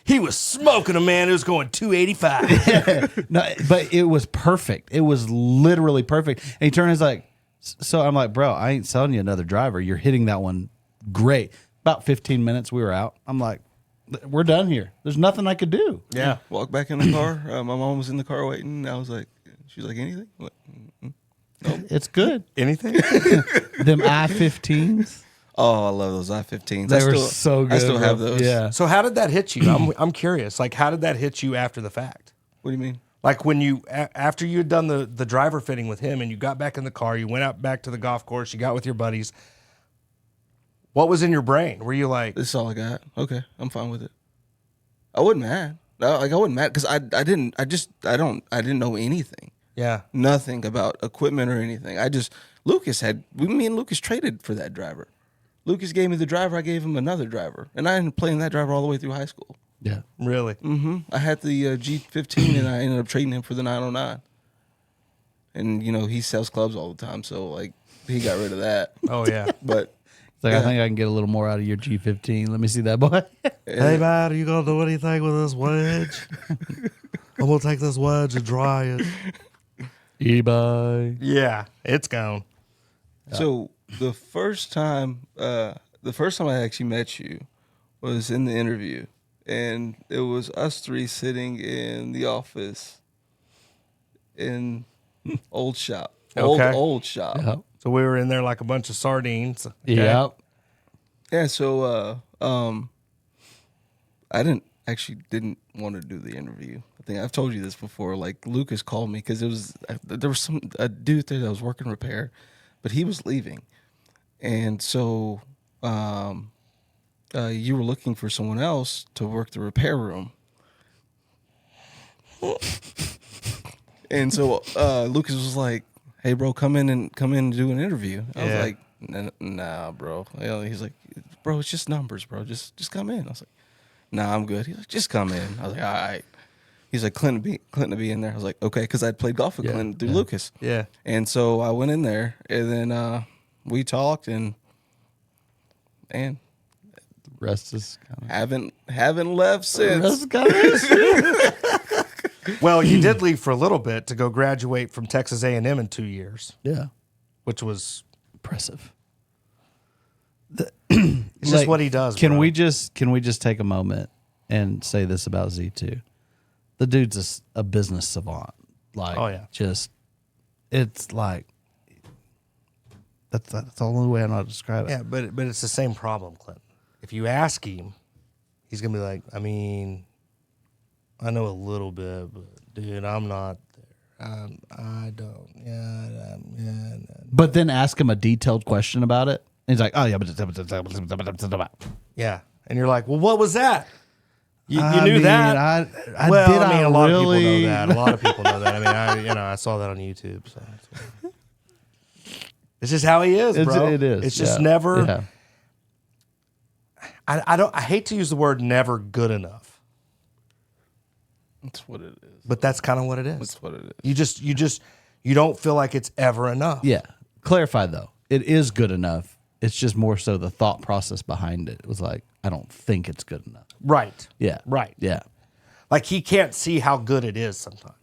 He was smoking a man who was going 285. No, but it was perfect. It was literally perfect. And he turned and he's like, so I'm like, bro, I ain't selling you another driver. You're hitting that one great. About 15 minutes, we were out. I'm like, we're done here. There's nothing I could do. Yeah. walked back in the car. My mom was in the car waiting. I was like, she was like, "Anything?" I'm like, It's good. Anything? Them I-15s. "Oh, I love those I-15s. They were so good. I still have bro. those." Yeah. So how did that hit you? I'm curious. Like, how did that hit you after the fact? What do you mean? Like when you after you had done the driver fitting with him and you got back in the car, you went out back to the golf course, you got with your buddies. What was in your brain? Were you like, This is all I got. Okay, I'm fine with it. I wasn't mad. I wasn't mad because I didn't know anything. yeah, Nothing about equipment or anything. Me and Lucas traded for that driver. Lucas gave me the driver. I gave him another driver, and I ended up playing that driver all the way through high school. Yeah. really? I had the G15, and I ended up trading him for the 909. And he sells clubs all the time, so like he got rid of that. Oh yeah. But It's like, Yeah. I think I can get a little more out of your G15. Let me see that, boy. Hey man, are you gonna do anything with this wedge? I'm gonna take this wedge and dry it. eBay. Yeah, it's gone. So the first time I actually met you was in the interview, and it was us three sitting in the office in old shop, Okay. old shop. Yep. So we were in there like a bunch of sardines. Okay. Yep. Yeah. So I didn't want to do the interview. I think I've told you this before. Like Lucas called me because there was a dude there that was working repair, but he was leaving, and so you were looking for someone else to work the repair room. And so Lucas was like, "Hey, bro, come in and do an interview." I was Yeah. like, "Nah, bro." He's like, "Bro, it's just numbers, bro. Just come in." I was like, "Nah, I'm good." He's like, "Just come in." I was like, "All right." He's like, Clinton to be in there." I was like, "Okay," because I'd played golf with Yeah, Clinton through yeah. Lucas. Yeah. And so I went in there, and then we talked, and Rest is kind haven't left since. Well, you did leave for a little bit to go graduate from Texas A&M in 2 years, Yeah. which was Impressive. it's just what he does. Can bro. we just take a moment and say this about Z2? The dude's a business savant. Like, Oh, yeah. just it's like that's the only way I know how to describe it. Yeah, but it's the same problem, Clinton. If you ask him, he's gonna be like, I mean, I know a little bit, but dude, I'm not there. I don't. Yeah. But then ask him a detailed question about it. And he's like, oh yeah, but Yeah, and you're like, well, what was that? You I knew mean, that. I Well, did. I mean, a lot of people really? know that. A lot of people know that. I mean, I saw that on YouTube. So it's just how he is, bro. It is. It's just yeah. never. Yeah. I hate to use the word never good enough, That's what it is. but that's kind of what it is. That's what it is. You don't feel like it's ever enough. Yeah. Clarify though. It is good enough. It's just more so the thought process behind it. It was like, I don't think it's good enough. Right. Yeah. Right. Yeah. Like he can't see how good it is sometimes.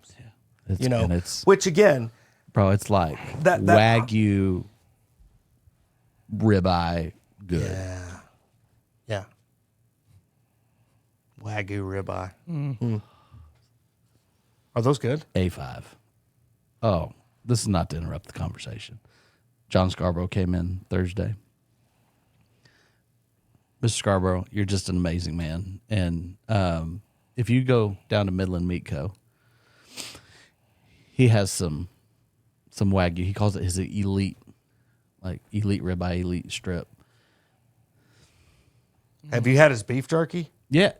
It's, You know, and it's which again, bro, it's like That- Wagyu ribeye good. yeah. Wagyu ribeye. Are those good? A5. Oh, this is not to interrupt the conversation. John Scarborough came in Thursday. Mr. Scarborough, you're just an amazing man. And if you go down to Midland Meat Co., he has some Wagyu. He calls it his elite, like elite ribeye, elite strip. Have you had his beef jerky? Yeah.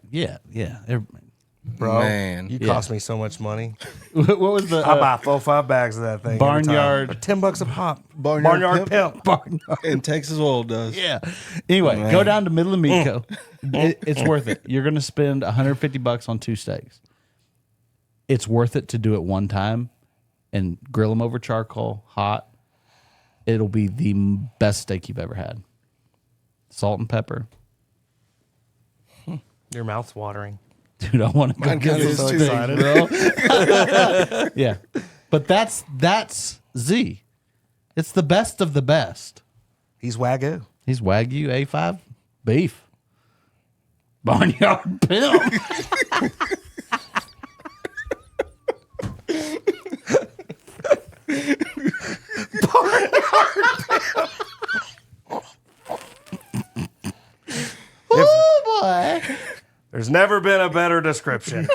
Bro, Man. you Yeah. cost me so much money. What was the I buy 4-5 bags of that thing. every time Barnyard- for $10 a pop. Barnyard Pimp. And Texas Oil does. Yeah. Anyway, Man. go down to Midland Meat Co. It's worth it. You're going to spend $150 on 2 steaks. It's worth it to do it one time and grill them over charcoal, hot. It'll be the best steak you've ever had. Salt and pepper. Your mouth's watering. Dude, I want to go Mine get kinda some is steaks, too. bro. Yeah. But that's Z. It's the best of the best. He's Wagyu. He's Wagyu A5 beef. Barnyard Pimp. Oh boy. There's never been a better description.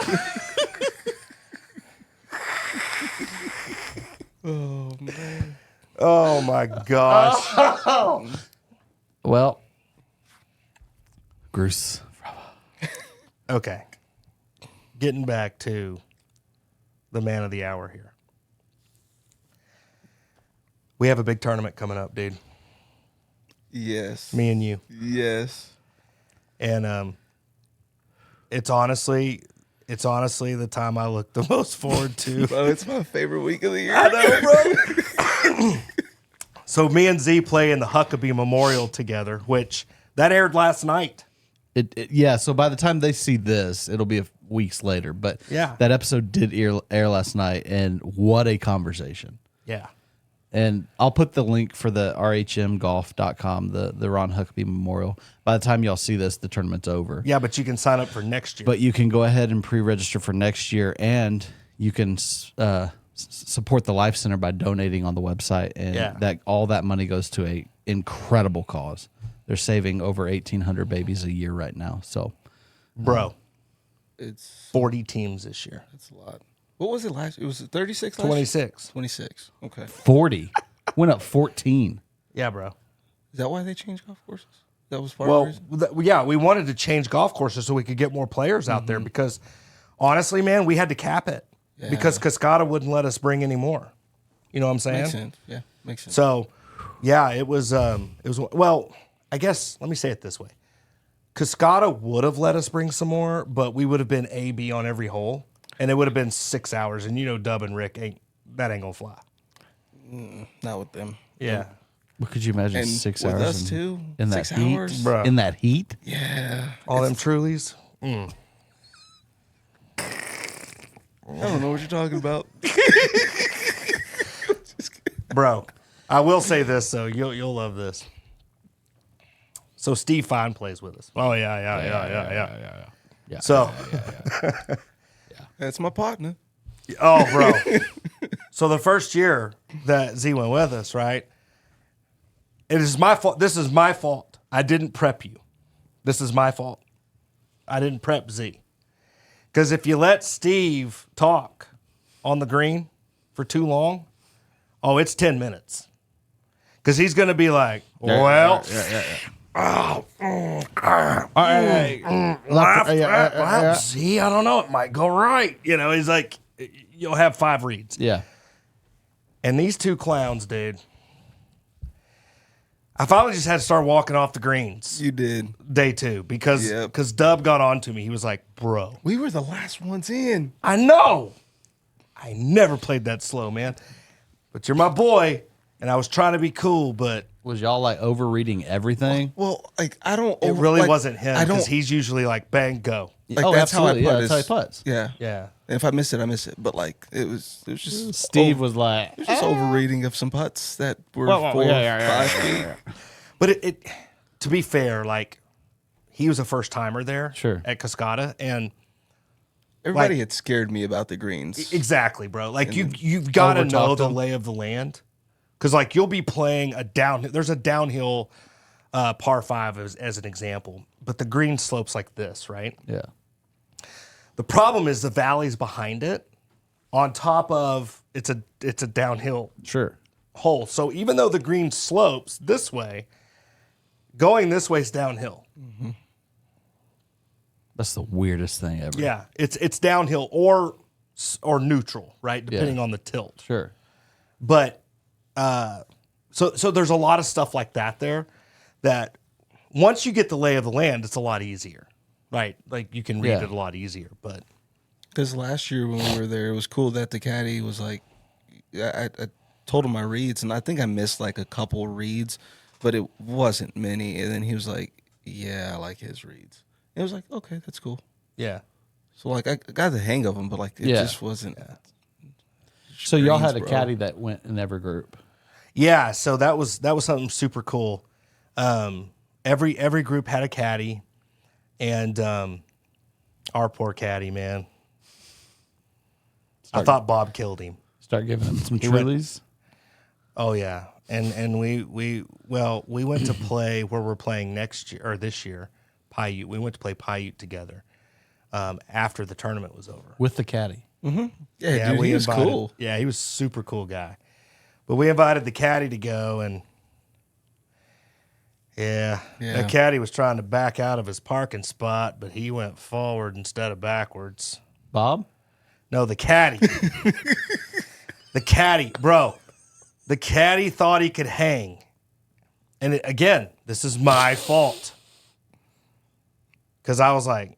Oh, man. Oh my gosh. Well, Bruce. Okay. Getting back to the man of the hour here. We have a big tournament coming up, dude. Yes. Me and you. Yes. And it's honestly the time I look the most forward to. Bro, it's my favorite week of the year. I know, bro. So me and Z play in the Huckabee Memorial together, which that aired last night. Yeah, so by the time they see this, it'll be weeks later. But Yeah. that episode did air last night, and what a conversation. Yeah. And I'll put the link for the rhmgolf.com, the Ron Huckabee Memorial. By the time y'all see this, the tournament's over. Yeah, but you can sign up for next year. But you can go ahead and pre-register for next year, and you can support the Life Center by donating on the website, and that all that money goes to a incredible cause. They're saving over 1,800 babies a year right now. So, bro, It's 40 teams this year. that's a lot. What was it last? It was 36 last year? 26. 26. Okay. 40 went up 14. Yeah, bro. Is that why they changed golf courses? That was part of the Well, reason? yeah, we wanted to change golf courses so we could get more players out there because honestly, man, we had to cap it because Cascada wouldn't let us bring any more. You know what I'm saying? Makes sense. Yeah, makes sense. So, yeah, it was well, I guess let me say it this way. Cascada would have let us bring some more, but we would have been A-B on every hole, and it would have been 6 hours. And you know, Dub and Rick ain't gonna fly. Not with them. Yeah, What could you imagine? And 6 with hours us in, too? in that 6 heat, hours? Bruh. in that heat. Yeah. all them Trulies. I don't know what you're talking about. Bro, I will say this though, you'll love this. So Steve Fine plays with us. Oh yeah. So, That's my partner. oh bro. So the first year that Z went with us, right? It is my fault. This is my fault. I didn't prep you. This is my fault. I didn't prep Z. Because if you let Steve talk on the green for too long, oh, it's 10 minutes. Because he's going to be like, well, see, I don't know. It might go right. You know, he's like, you'll have 5 reads. Yeah. And these two clowns, dude, I finally just had to start walking off the greens You did. day 2 because Yep. Dub got on to me. He was like, bro, We were the last ones in. I know. I never played that slow, man. But you're my boy, and I was trying to be cool, but Was y'all like overreading everything? Well, like I don't. it really like, wasn't him I don't. because he's usually like, bang, go. Like Oh, that's how I absolutely. putt. Yeah, that's how he is- putts. Yeah. Yeah. And if I miss it, I miss it. But like it was just Steve was like, It was just overreading of some putts that were Well, 4 yeah, 5 feet. But it to be fair, like he was a first timer there Sure. at Cascada. And Everybody Like- had scared me about the greens. exactly, bro. Like you've got to know Overtalked the him. lay of the land. Because like you'll be playing a downhill. There's a downhill par 5 as an example. But the green slopes like this, right? yeah. The problem is the valley's behind it. On top of it's a downhill Sure. hole. So even though the green slopes this way, going this way is downhill. That's the weirdest thing ever. Yeah, it's downhill or neutral, right? Depending on the tilt. Sure. But so there's a lot of stuff like that there that once you get the lay of the land, it's a lot easier, right? Like you can read Yeah. it a lot easier. But Because last year when we were there, it was cool that the caddy was like, I told him my reads, and I think I missed like a couple reads, but it wasn't many. And then he was like, "Yeah, I like his reads." And it was like, "Okay, that's cool." yeah, So like I got the hang of them, but like it Yeah. just wasn't. So y'all had a Greens, bro. caddy that went in every group. yeah. So that was something super cool. Every group had a caddy, and our poor caddy, man. I thought Bob killed him. Start giving them some went- Trulies. Oh yeah, and we went to play where we're playing next year or this year, Paiute. We went to play Paiute together after the tournament was over. With the caddy. Yeah, dude, he was invited- cool. Yeah, he was super cool guy. But we invited the caddy to go, and Yeah. the caddy was trying to back out of his parking spot, but he went forward instead of backwards. Bob? No, the caddy. The caddy, bro. The caddy thought he could hang. And again, this is my fault. Because I was like,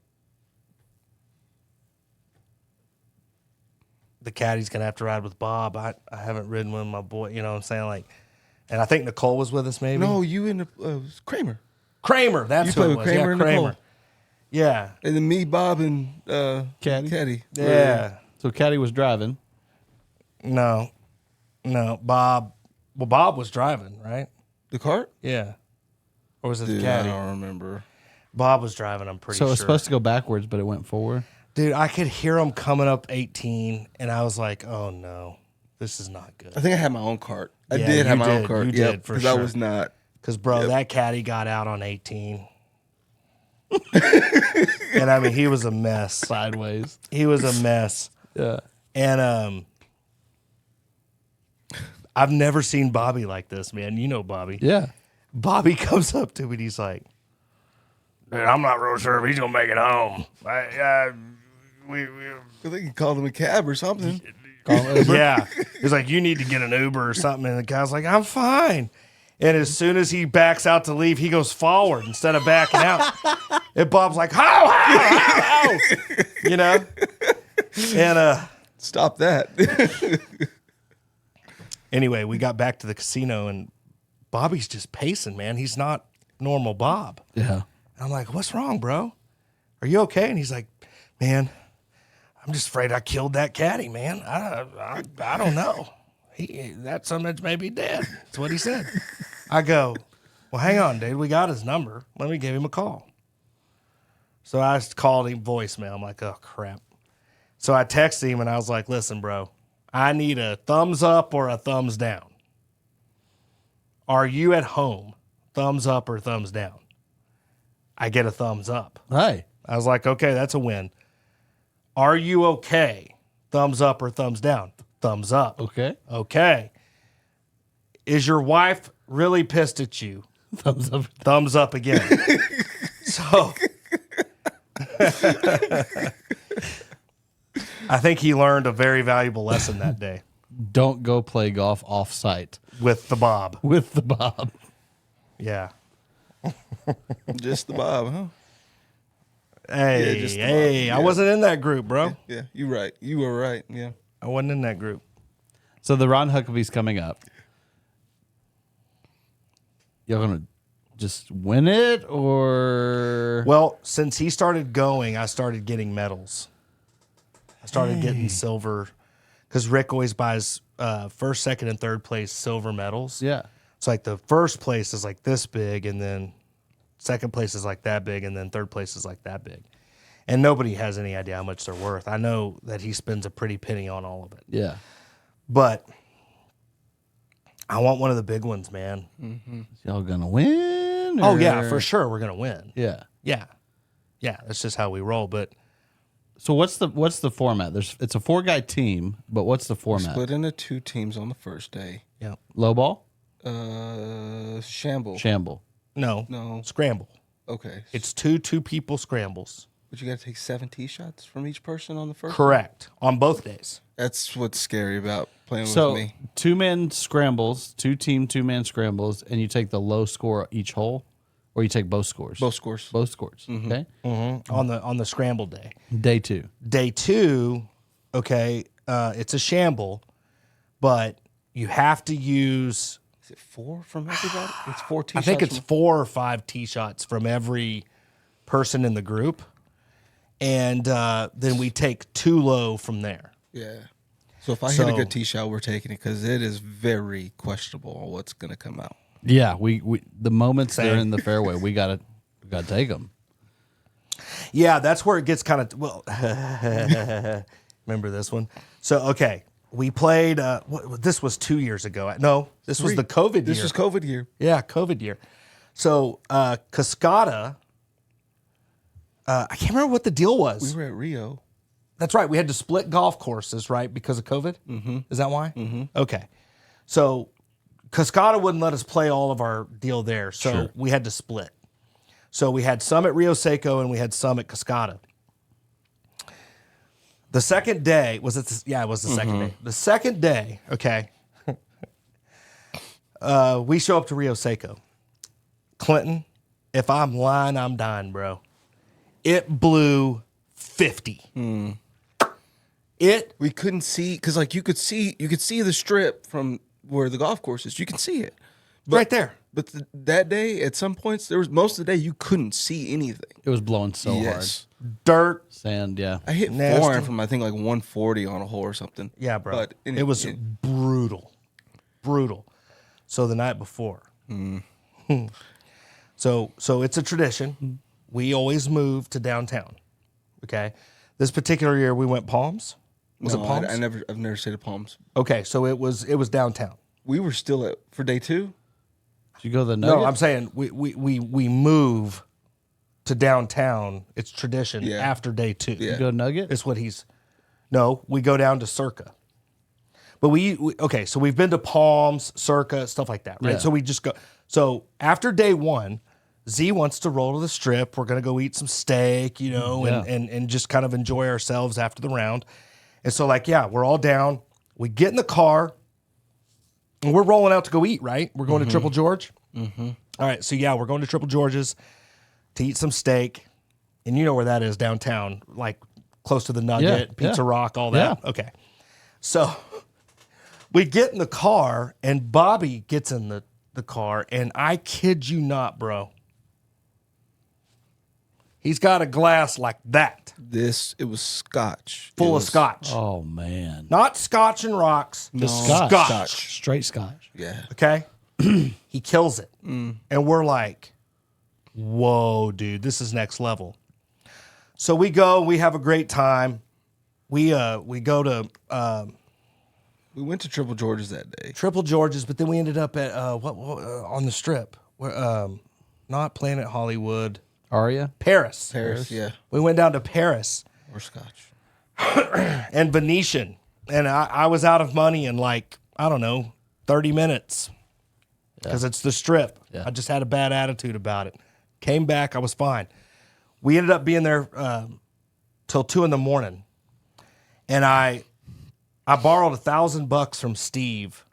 the caddy's going to have to ride with Bob. I haven't ridden with my boy. You know what I'm saying? Like, and I think Nicole was with us maybe. No, you and Kramer, Kramer. That's You who played it with was. Kramer Yeah, and Kramer. Nicole. Yeah. and then me, Bob, and Caddy? Yeah. So caddy was driving. No. Bob. Well, Bob was driving, right? the cart. Yeah. Or was it the Dude, I caddy? don't remember. Bob was driving, I'm pretty So it sure. was supposed to go backwards, but it went forward. Dude, I could hear him coming up 18, and I was like, oh no, this is not good. I think I had my own cart. I Yeah, did have you my own did. cart. You Yep, did, for because I sure. was not. Because, bro, that caddy got out on 18. And I mean, he was a mess. Sideways. He was a mess. Yeah. And I've never seen Bobby like this, man. You know Bobby. Yeah. Bobby comes up to me and he's like, dude, I'm not real sure if he's going to make it home. I think he called him a cab or something. Yeah. He's like, you need to get an Uber or something. And the guy's like, I'm fine. And as soon as he backs out to leave, he goes forward instead of backing out. And Bob's like, how? You know? And Stop that. anyway, we got back to the casino and Bobby's just pacing, man. He's not normal Bob. Yeah. And I'm like, what's wrong, bro? Are you okay? And he's like, man, I'm just afraid I killed that caddy, man. I don't know. That son of a bitch may be dead. That's what he said. I go, well, hang on, dude. We got his number. Let me give him a call. So I called him voicemail. I'm like, oh, crap. So I texted him and I was like, listen, bro, I need a thumbs up or a thumbs down. Are you at home? Thumbs up or thumbs down? I get a thumbs up. Hey. I was like, okay, that's a win. Are you okay? Thumbs up or thumbs down? Thumbs up. Okay. Okay. Is your wife really pissed at you? Thumbs up. Thumbs up again. So I think he learned a very valuable lesson that day Don't go play golf off site with the Bob. with the Bob. Yeah. Just the Bob, huh? Hey, just the hey, Bob. I Yeah. wasn't in that group, bro. Yeah, you right. You were right. Yeah. I wasn't in that group. So the Ron Huckabee's coming up. Y'all gonna just win it, or Well, since he started going, I started getting medals. I started getting silver because Rick always buys first, second, and third place silver medals. yeah? It's like the first place is like this big, and then second place is like that big, and then third place is like that big. And nobody has any idea how much they're worth. I know that he spends a pretty penny on all of it. Yeah. But I want one of the big ones, man. Y'all gonna win? Oh, yeah, or- for sure we're going to win. Yeah. Yeah. Yeah, that's just how we roll. But So what's the format? It's a 4-guy team, but what's the format? Split into 2 teams on the first day. yeah, Low ball, Shamble. shamble. no, scramble. Okay. It's two people scrambles. But you got to take 7 tee shots from each person on the first. Correct. On both days. That's what's scary about playing So with me. 2-man scrambles, 2-man scrambles, and you take the low score each hole, or you take both scores. Both scores. Both scores. Okay. On the scramble day. Day 2. Day 2, okay, it's a shamble, but you have to use. Is it 4 from everybody? It's 4 tee I shots. think it's 4 or 5 tee shots from every person in the group, and then we take 2 low from there. Yeah. So if I hit a So- good tee shot, we're taking it because it is very questionable on what's going to come out. Yeah, we the moments they're Same. in the fairway, we gotta take them. Yeah, that's where it gets kind of well. Remember this one? So okay, we played. This was 2 years ago. No, this was the COVID This year. was COVID year. Yeah, COVID year. So Cascada. I can't remember what the deal was. We were at Rio. That's right. We had to split golf courses, right, because of COVID. Mm-hmm. Is that why? Mm-hmm. Okay. So Cascada wouldn't let us play all of our deal there, so we had to split. So we had some at Rio Seco and we had some at Cascada. The second day was it? Yeah, it was the second day. The second day, okay. We show up to Rio Seco. Clinton, if I'm lying, I'm dying, bro. It blew 50. It We couldn't see because like you could see the strip from where the golf course is. You can see it. right there. But that day, at some points, there was most of the day you couldn't see anything. It was blowing so Yes. Dirt. hard. Sand, yeah. I hit Nasty. 4 from I think like 140 on a hole or something. Yeah, bro. But it was brutal. Brutal. So the night before. So it's a tradition. We always move to downtown. Okay. This particular year we went Palms. Was no, it Palms? I've never stayed at Palms. Okay, so it was downtown. We were still for day 2. Did you go to the Nugget? No, I'm saying we move to downtown. It's tradition Yeah. after day 2. Yeah. You go to Nugget? It's what he's. No, we go down to Circa. But we okay, so we've been to Palms, Circa, stuff like that, right? Yeah. So we just go. So after day 1, Z wants to roll to the strip. We're gonna go eat some steak, you know, Yeah. and just kind of enjoy ourselves after the round. And so like, yeah, we're all down. We get in the car, and we're rolling out to go eat. Right? We're going to Triple George. Mm-hmm. All right, so yeah, we're going to Triple George's to eat some steak, and you know where that is downtown, like close to the Nugget, Yeah, Pizza yeah. Rock, all that. Yeah. Okay. So we get in the car, and Bobby gets in the car, and I kid you not, bro. He's got a glass like that, It was scotch. full It of was- scotch. Oh man. Not scotch and rocks, Just scotch. Scotch. Straight scotch. Yeah. Okay. He kills it. And we're like, whoa, dude, this is next level. So we go, we have a great time. We go to We went to Triple George's that day. Triple George's, but then we ended up at what on the strip. Where not Planet Hollywood. Aria? Paris. Paris, yeah. We went down to Paris Or scotch. and Venetian. And I was out of money in like, I don't know, 30 minutes. Because it's the strip. Yeah. I just had a bad attitude about it. Came back, I was fine. We ended up being there till 2 a.m. And I borrowed $1,000 from Steve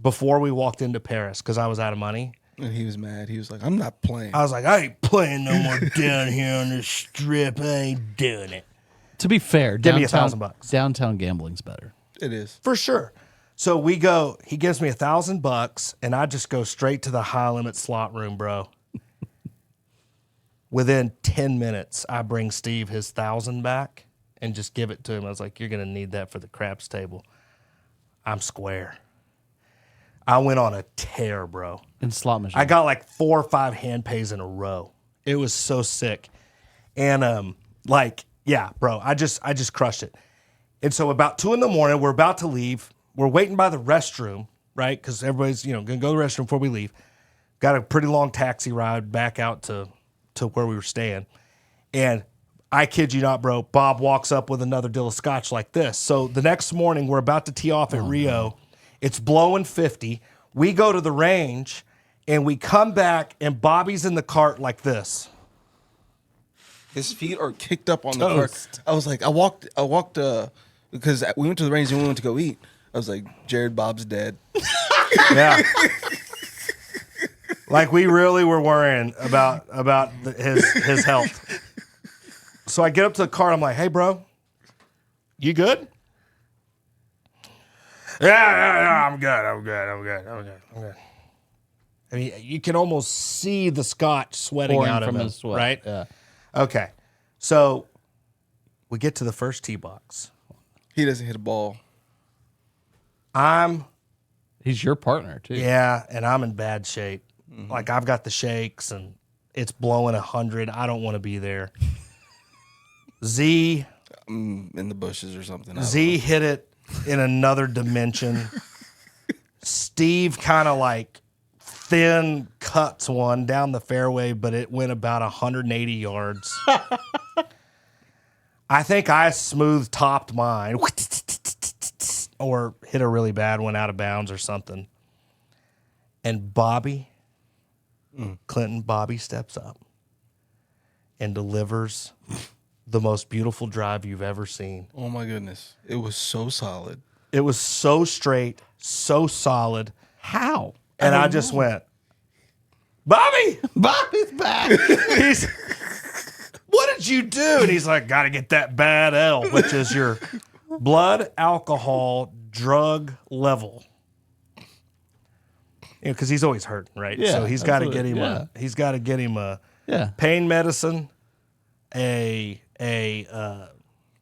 before we walked into Paris because I was out of money. And he was mad. He was like, I'm not playing. I was like, I ain't playing no more down here on this strip. I ain't doing it. To be fair, Give me downtown, $1,000. downtown gambling's better. It is. For sure. So we go, he gives me $1,000 and I just go straight to the high limit slot room, bro. Within 10 minutes, I bring Steve his 1,000 back and just give it to him. I was like, you're going to need that for the craps table. I'm square. I went on a tear, bro. In slot machine. I got like 4 or 5 hand pays in a row. It was so sick. And yeah, bro, I just crushed it. And so about 2 a.m, we're about to leave. We're waiting by the restroom, right? Because everybody's, gonna go to the restroom before we leave. Got a pretty long taxi ride back out to where we were staying. And I kid you not, bro, Bob walks up with another deal of scotch like this. So the next morning, we're about to tee off at Rio. It's blowing 50. We go to the range, and we come back, and Bobby's in the cart like this. His feet are kicked up on the Toast. cart. I was like, I walked because we went to the range and we went to go eat. I was like, Jared, Bob's dead. Yeah. Like we really were worrying about his health. So I get up to the car. I'm like, hey, bro, you good? Yeah, I'm good. I mean, you can almost see the scotch sweating Pouring out of from him, his sweat. right? Yeah. Okay. So we get to the first tee box. He doesn't hit a ball. He's your partner, too. Yeah, and I'm in bad shape. Like I've got the shakes and it's blowing 100. I don't want to be there. Z In the bushes or something. Z hit it in another dimension. Steve kind of like thin cuts one down the fairway, but it went about 180 yards. I think I smooth topped mine or hit a really bad one out of bounds or something. And Bobby steps up and delivers the most beautiful drive you've ever seen. Oh my goodness. It was so solid. It was so straight, so solid. How? And I just went, Bobby! Bobby's back. He's, what did you do? And he's like, got to get that bad L, which is your blood alcohol drug level. Because he's always hurting, right? Yeah, so he's got to absolutely. get him he's got to get him a Yeah. pain medicine, a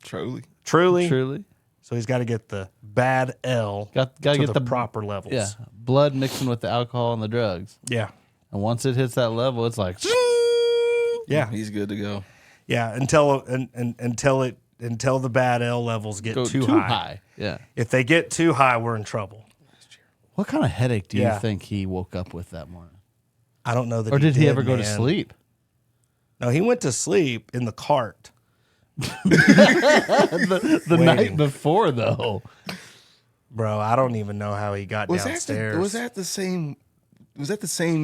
Truly. Truly. So he's got to get the bad L Got to to get the proper levels. Yeah. Blood mixing with the alcohol and the drugs. Yeah. And once it hits that level, it's like, Yeah. He's good to go. Yeah. Until the bad L levels get go too high. Yeah. If they get too high, we're in trouble. What kind of headache do you Yeah. think he woke up with that morning? I don't know that. Or did he ever go to man. sleep? No, he went to sleep in the cart. The Waiting. night before, though. Bro, I don't even know how he got downstairs. Was that the same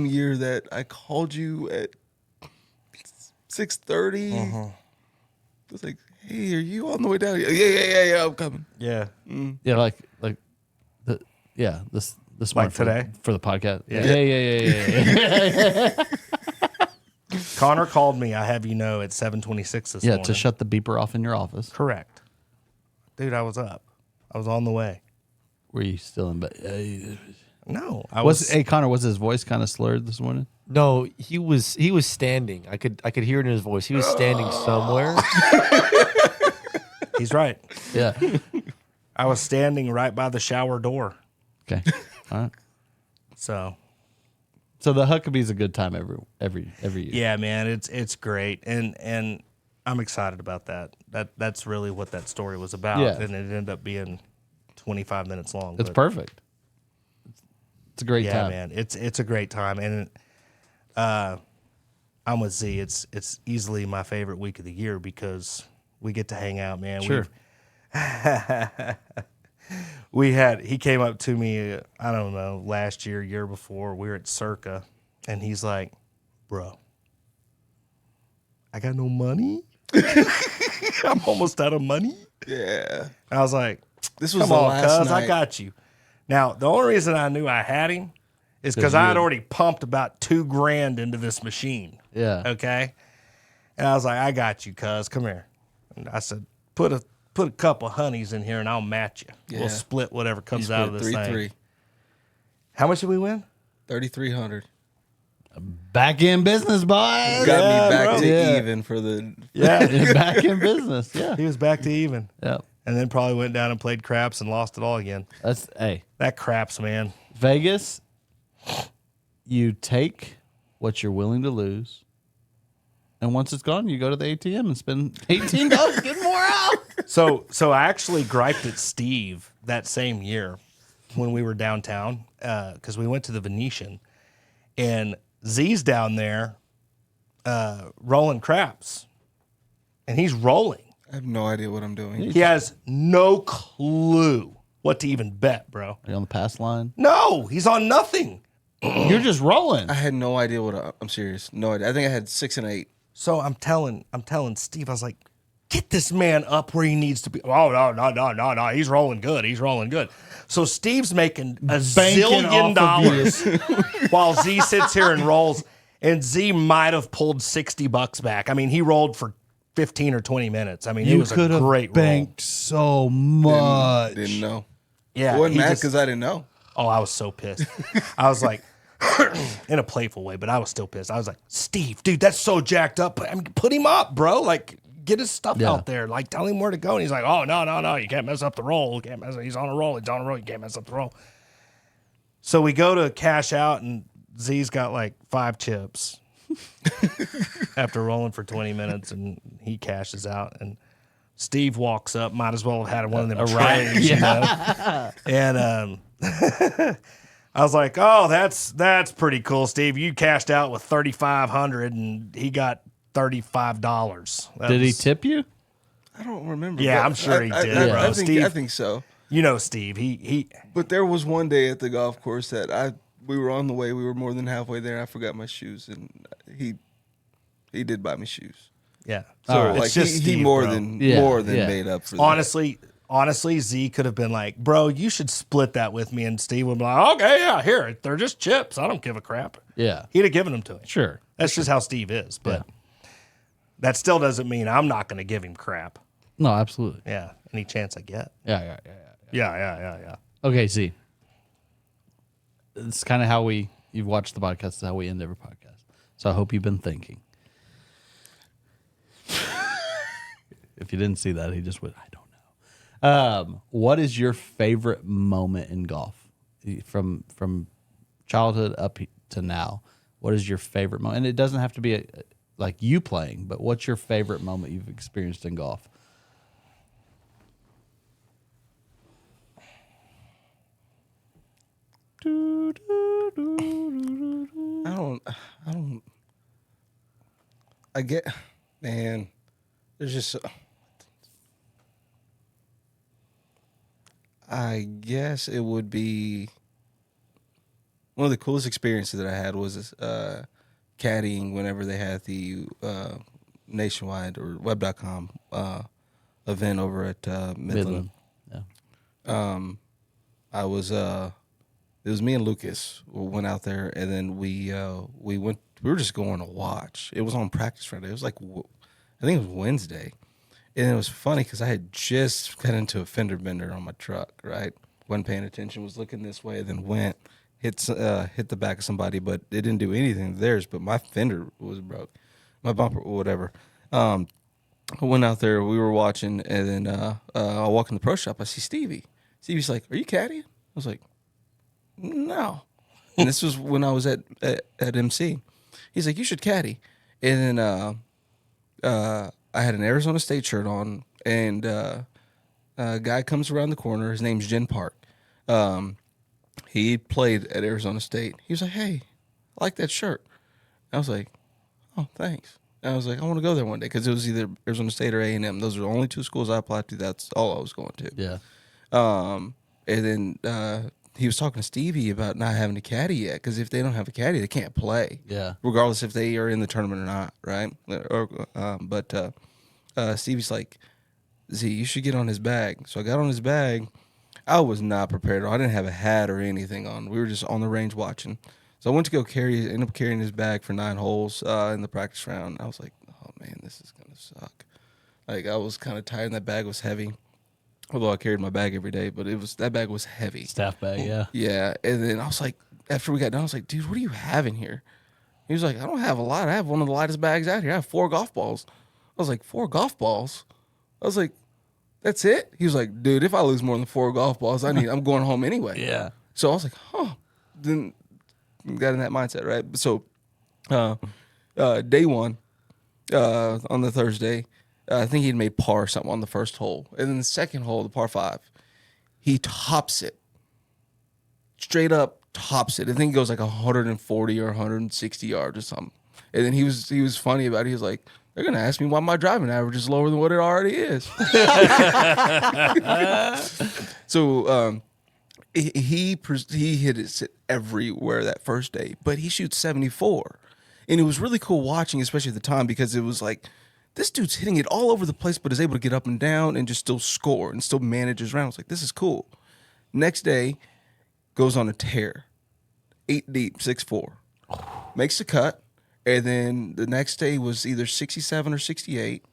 year that I called you at 6:30? I was like, hey, are you on the way down? Yeah, I'm coming. Yeah. Yeah, like this Like morning today? for the podcast. Yeah. Yeah. Connor called me, I have you know, at 7:26 this Yeah, morning. to shut the beeper off in your office. Correct. Dude, I was up. I was on the way. Were you still in bed? No, I was. Hey, Connor, was his voice kind of slurred this morning? No, he was standing. I could hear it in his voice. He was standing somewhere. He's right. Yeah. I was standing right by the shower door. Okay. All right. So So the Huckabee's a good time every year. yeah, man, it's great, and I'm excited about that. That's really what that story was about, Yeah. and it ended up being 25 minutes long. It's but perfect. It's a great yeah, time. man, it's a great time, and I'm with Z. It's easily my favorite week of the year because we get to hang out, man. Sure. He came up to me, I don't know, last year before, we were at Circa, and he's like, bro, I got no money. I'm almost out of money. Yeah. I was like, This was come the on, last cuz, I night. got you. Now, the only reason I knew I had him is because I had already pumped about $2,000 into this machine. Yeah. Okay. And I was like, I got you, cuz. Come here. And I said, put a couple honeys in here and I'll match you. Yeah. We'll split whatever comes out of this thing. 3-3. How much did we win? 3,300. Back in business, boys. Got me back bro. to Yeah. even for the. Yeah. Back in business. Yeah. He was back to even. Yep. And then probably went down and played craps and lost it all again. That's That craps, man. Vegas. You take what you're willing to lose, and once it's gone, you go to the ATM and spend $18, get more out. So I actually griped at Steve that same year when we were downtown because we went to the Venetian, and Z's down there rolling craps, and he's rolling. I have no idea what I'm doing. He has no clue what to even bet, bro. Are you on the pass line? No, he's on nothing. You're just rolling. I had no idea I'm serious. No idea. I think I had 6 and 8. So I'm telling Steve, I was like, get this man up where he needs to be. Oh, no. He's rolling good. He's rolling good. So Steve's making a zillion dollars while Z sits here and rolls. And Z might have pulled $60 back. I mean, he rolled for 15 or 20 minutes. I mean, it was a great roll. banked so much. Didn't know. Yeah. I wasn't he mad just- because I didn't know. Oh, I was so pissed. I was like, in a playful way, but I was still pissed. I was like, Steve, dude, that's so jacked up. I mean, put him up, bro. Like, get his stuff out there. Like, tell him where to go. And he's like, oh, no. You can't mess up the roll. He's on a roll. He's on a roll. You can't mess up the roll. So we go to cash out, and Z's got like 5 chips after rolling for 20 minutes, and he cashes out. And Steve walks up. Might as well have had one of them trays, you know? And I was like, "Oh, that's pretty cool, Steve. You cashed out with $3,500, and he got $35." Did he tip you? I don't remember. Yeah, but I'm sure he did, bro. I Steve- think so. You know, Steve. He. But there was one day at the golf course that we were on the way. We were more than halfway there. And I forgot my shoes, and he did buy me shoes. Yeah. So It's like just he Steve, more bro. than Yeah. made up for that. Honestly, Z could have been like, "Bro, you should split that with me," and Steve would be like, "Okay, yeah, here. They're just chips. I don't give a crap." Yeah. He'd have given them to him. Sure. That's just how Steve is. But that still doesn't mean I'm not going to give him crap. No, absolutely. Yeah, any chance I get. Yeah. Yeah. Okay, see. It's kind of how you've watched the podcast, it's how we end every podcast. So I hope you've been thinking. If you didn't see that, he just went, I don't know. What is your favorite moment in golf from childhood up to now? What is your favorite moment? And it doesn't have to be like you playing, but what's your favorite moment you've experienced in golf? I get, man. There's just. I guess it would be one of the coolest experiences that I had was caddying whenever they had the Nationwide or Web.com event over at Midland. Yeah. I was it was me and Lucas who went out there, and then we went. We were just going to watch. It was on practice Friday. It was like I think it was Wednesday, and it was funny because I had just got into a fender bender on my truck. Right, wasn't paying attention. Was looking this way, then hit the back of somebody, but it didn't do anything to theirs. But my fender was broke, my bumper, whatever. I went out there. We were watching, and then I walk in the pro shop. I see Stevie. Stevie's like, "Are you caddying?" I was like, "No." And this was when I was at MC. He's like, "You should caddy." And then I had an Arizona State shirt on, and a guy comes around the corner. His name's Jen Park. He played at Arizona State. He was like, "Hey, I like that shirt." I was like, "Oh, thanks." And I was like, "I want to go there one day," because it was either Arizona State or A&M. Those are the only 2 schools I applied to. That's all I was going to. Yeah. And then he was talking to Stevie about not having a caddy yet, because if they don't have a caddy, they can't play. Yeah. Regardless if they are in the tournament or not, right? But Stevie's like, "Z, you should get on his bag." So I got on his bag. I was not prepared at all. I didn't have a hat or anything on. We were just on the range watching. So I went to go ended up carrying his bag for 9 holes in the practice round. I was like, oh, man, this is going to suck. Like, I was kind of tired, and that bag was heavy. Although I carried my bag every day, but that bag was heavy. Staff bag, yeah. Yeah, and then I was like, after we got done, I was like, dude, what do you have in here? He was like, I don't have a lot. I have one of the lightest bags out here. I have 4 golf balls. I was like, 4 golf balls? I was like, that's it? He was like, dude, if I lose more than 4 golf balls, I'm going home anyway. Yeah. So I was like, huh. Then got in that mindset, right? So day one, on the Thursday, I think he'd made par or something on the first hole. And then the second hole, the par 5, he tops it. Straight up tops it. I think he goes like 140 or 160 yards or something. And then he was funny about it. He was like, they're going to ask me why my driving average is lower than what it already is. So he hit it everywhere that first day, but he shoots 74. And it was really cool watching, especially at the time, because it was like, this dude's hitting it all over the place, but is able to get up and down and just still score and still manage his rounds. Like, this is cool. Next day, goes on a tear. 8 deep, 6-4. Makes the cut. And then the next day was either 67 or 68.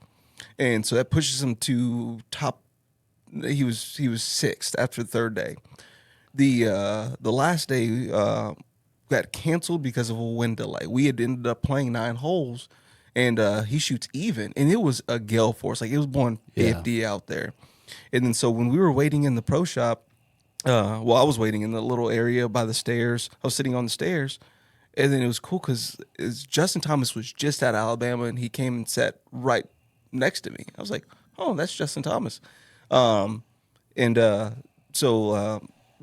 And so that pushes him to top. He was 6th after the third day. The last day got canceled because of a wind delay. We had ended up playing 9 holes, and he shoots even. And it was a gale force. Like, it was blowing 50 out there. And then so when we were waiting in the pro shop, I was waiting in the little area by the stairs. I was sitting on the stairs. And then it was cool because Justin Thomas was just at Alabama, and he came and sat right next to me. I was like, oh, that's Justin Thomas. So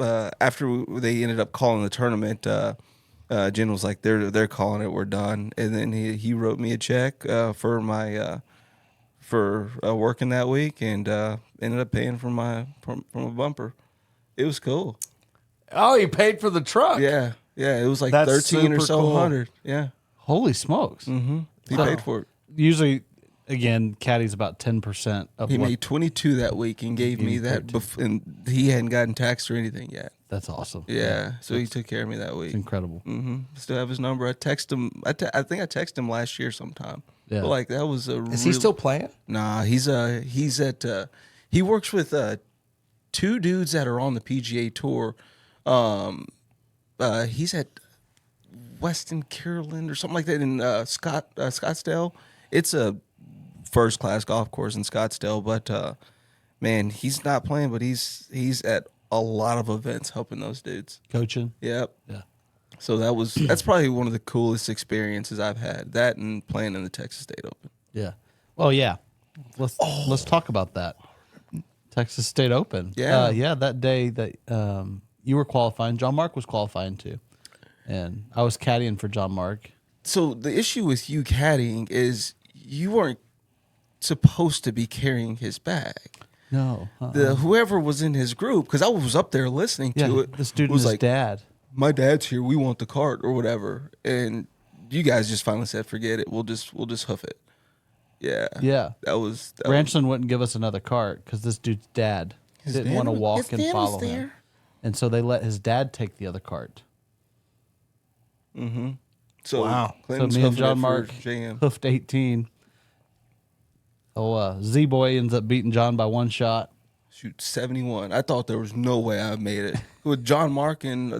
after they ended up calling the tournament, Jen was like, they're calling it, we're done. And then he wrote me a check for my for working that week, and ended up paying from a bumper. It was cool. Oh, he paid for the truck. Yeah. Yeah, it was like That's 13 or super so cool. hundred. Yeah. Holy smokes. Mm-hmm. He paid for it. Usually, again, caddy's about 10% of He what. made 22 that week and gave me that, and he hadn't gotten taxed or anything yet. That's awesome. Yeah, so he took care of me that week. It's incredible. Mm-hmm. Still have his number. I text him. I think I texted him last year sometime. Yeah. But like, that was a. Is he still playing? Nah, he's at. He works with 2 dudes that are on the PGA Tour. He's at Weston Carolyn or something like that in Scottsdale. It's a first class golf course in Scottsdale, but man, he's not playing, but he's at a lot of events helping those dudes. Coaching. Yep. Yeah. So that's probably one of the coolest experiences I've had. That and playing in the Texas State Open. Yeah. Well, yeah. Let's talk about that. Texas State Open. Yeah. That day that you were qualifying, John Mark was qualifying too, and I was caddying for John Mark. So the issue with you caddying is you weren't supposed to be carrying his bag. No. Whoever was in his group, because I was up there listening to it. The student was was like, dad. my dad's here. We want the cart or whatever. And you guys just finally said, forget it. We'll just hoof it. Yeah. Yeah. That was Ranchland wouldn't give us another cart because this dude's dad didn't want to walk and follow him. And so they let his dad take the other cart. Mm-hmm. So Wow. Clinton's so me and hoofing it John for Mark JM. hoofed 18. Z-Boy ends up beating John by 1 shot. Shoot, 71. I thought there was no way I made it. With John Mark and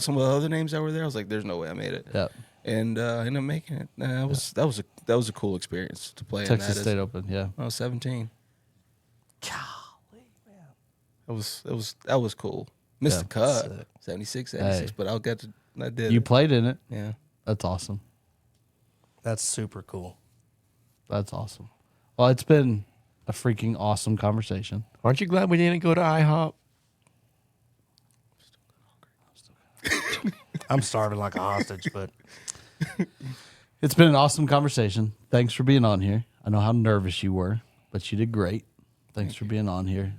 some of the other names that were there, I was like, there's no way I made it. Yep. And I ended up making it. That was a cool experience to play Texas in that. State Open, yeah. I was 17. Golly, man. That was cool. Missed the cut. 76, but I did You it. played in it. Yeah. That's awesome. That's super cool. That's awesome. Well, it's been a freaking awesome conversation. Aren't you glad we didn't go to IHOP? I'm starving like a hostage, but It's been an awesome conversation. Thanks for being on here. I know how nervous you were, but you did great. Thanks for being on here.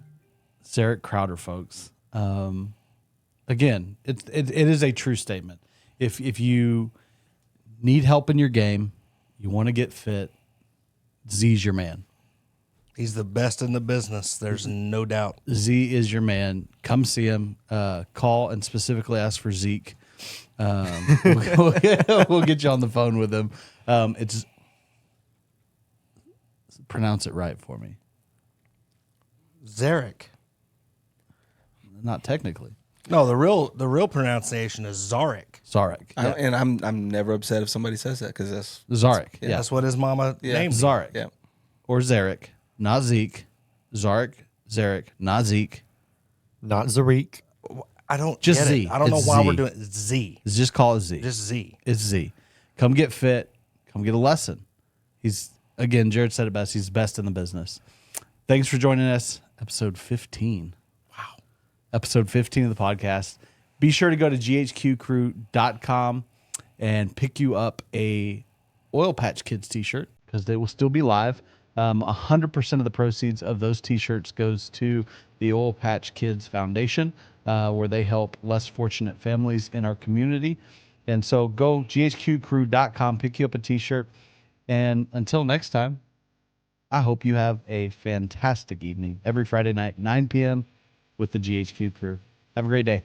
Zarek Crowder, folks. Again, it is a true statement. If you need help in your game, you want to get fit, Z's your man. He's the best in the business. There's no doubt. Z is your man. Come see him. Call and specifically ask for Zeke. We'll get you on the phone with him. It's pronounce it right for me. Zarek. Not technically. No, the real pronunciation is Zarek. Zarek. Yeah. And I'm never upset if somebody says that because that's Zarek. Yeah. That's what his mama named him. Zarek. yeah. Or Zarek. Not Zeke. Zarek. Not Zeke. Not Zarek. I don't Just get Z. it. I don't know It's why Z. we're doing Z. Just call it Z. Just Z. It's Z. Come get fit. Come get a lesson. Again, Jared said it best. He's best in the business. Thanks for joining us. Episode 15. Wow. Episode 15 of the podcast. Be sure to go to ghqcrew.com and pick you up a Oil Patch Kids t-shirt because they will still be live. 100% of the proceeds of those t-shirts goes to the Oil Patch Kids Foundation, where they help less fortunate families in our community. And so go ghqcrew.com, pick you up a t-shirt. And until next time, I hope you have a fantastic evening every Friday night, 9 p.m. with the GHQ Crew. Have a great day.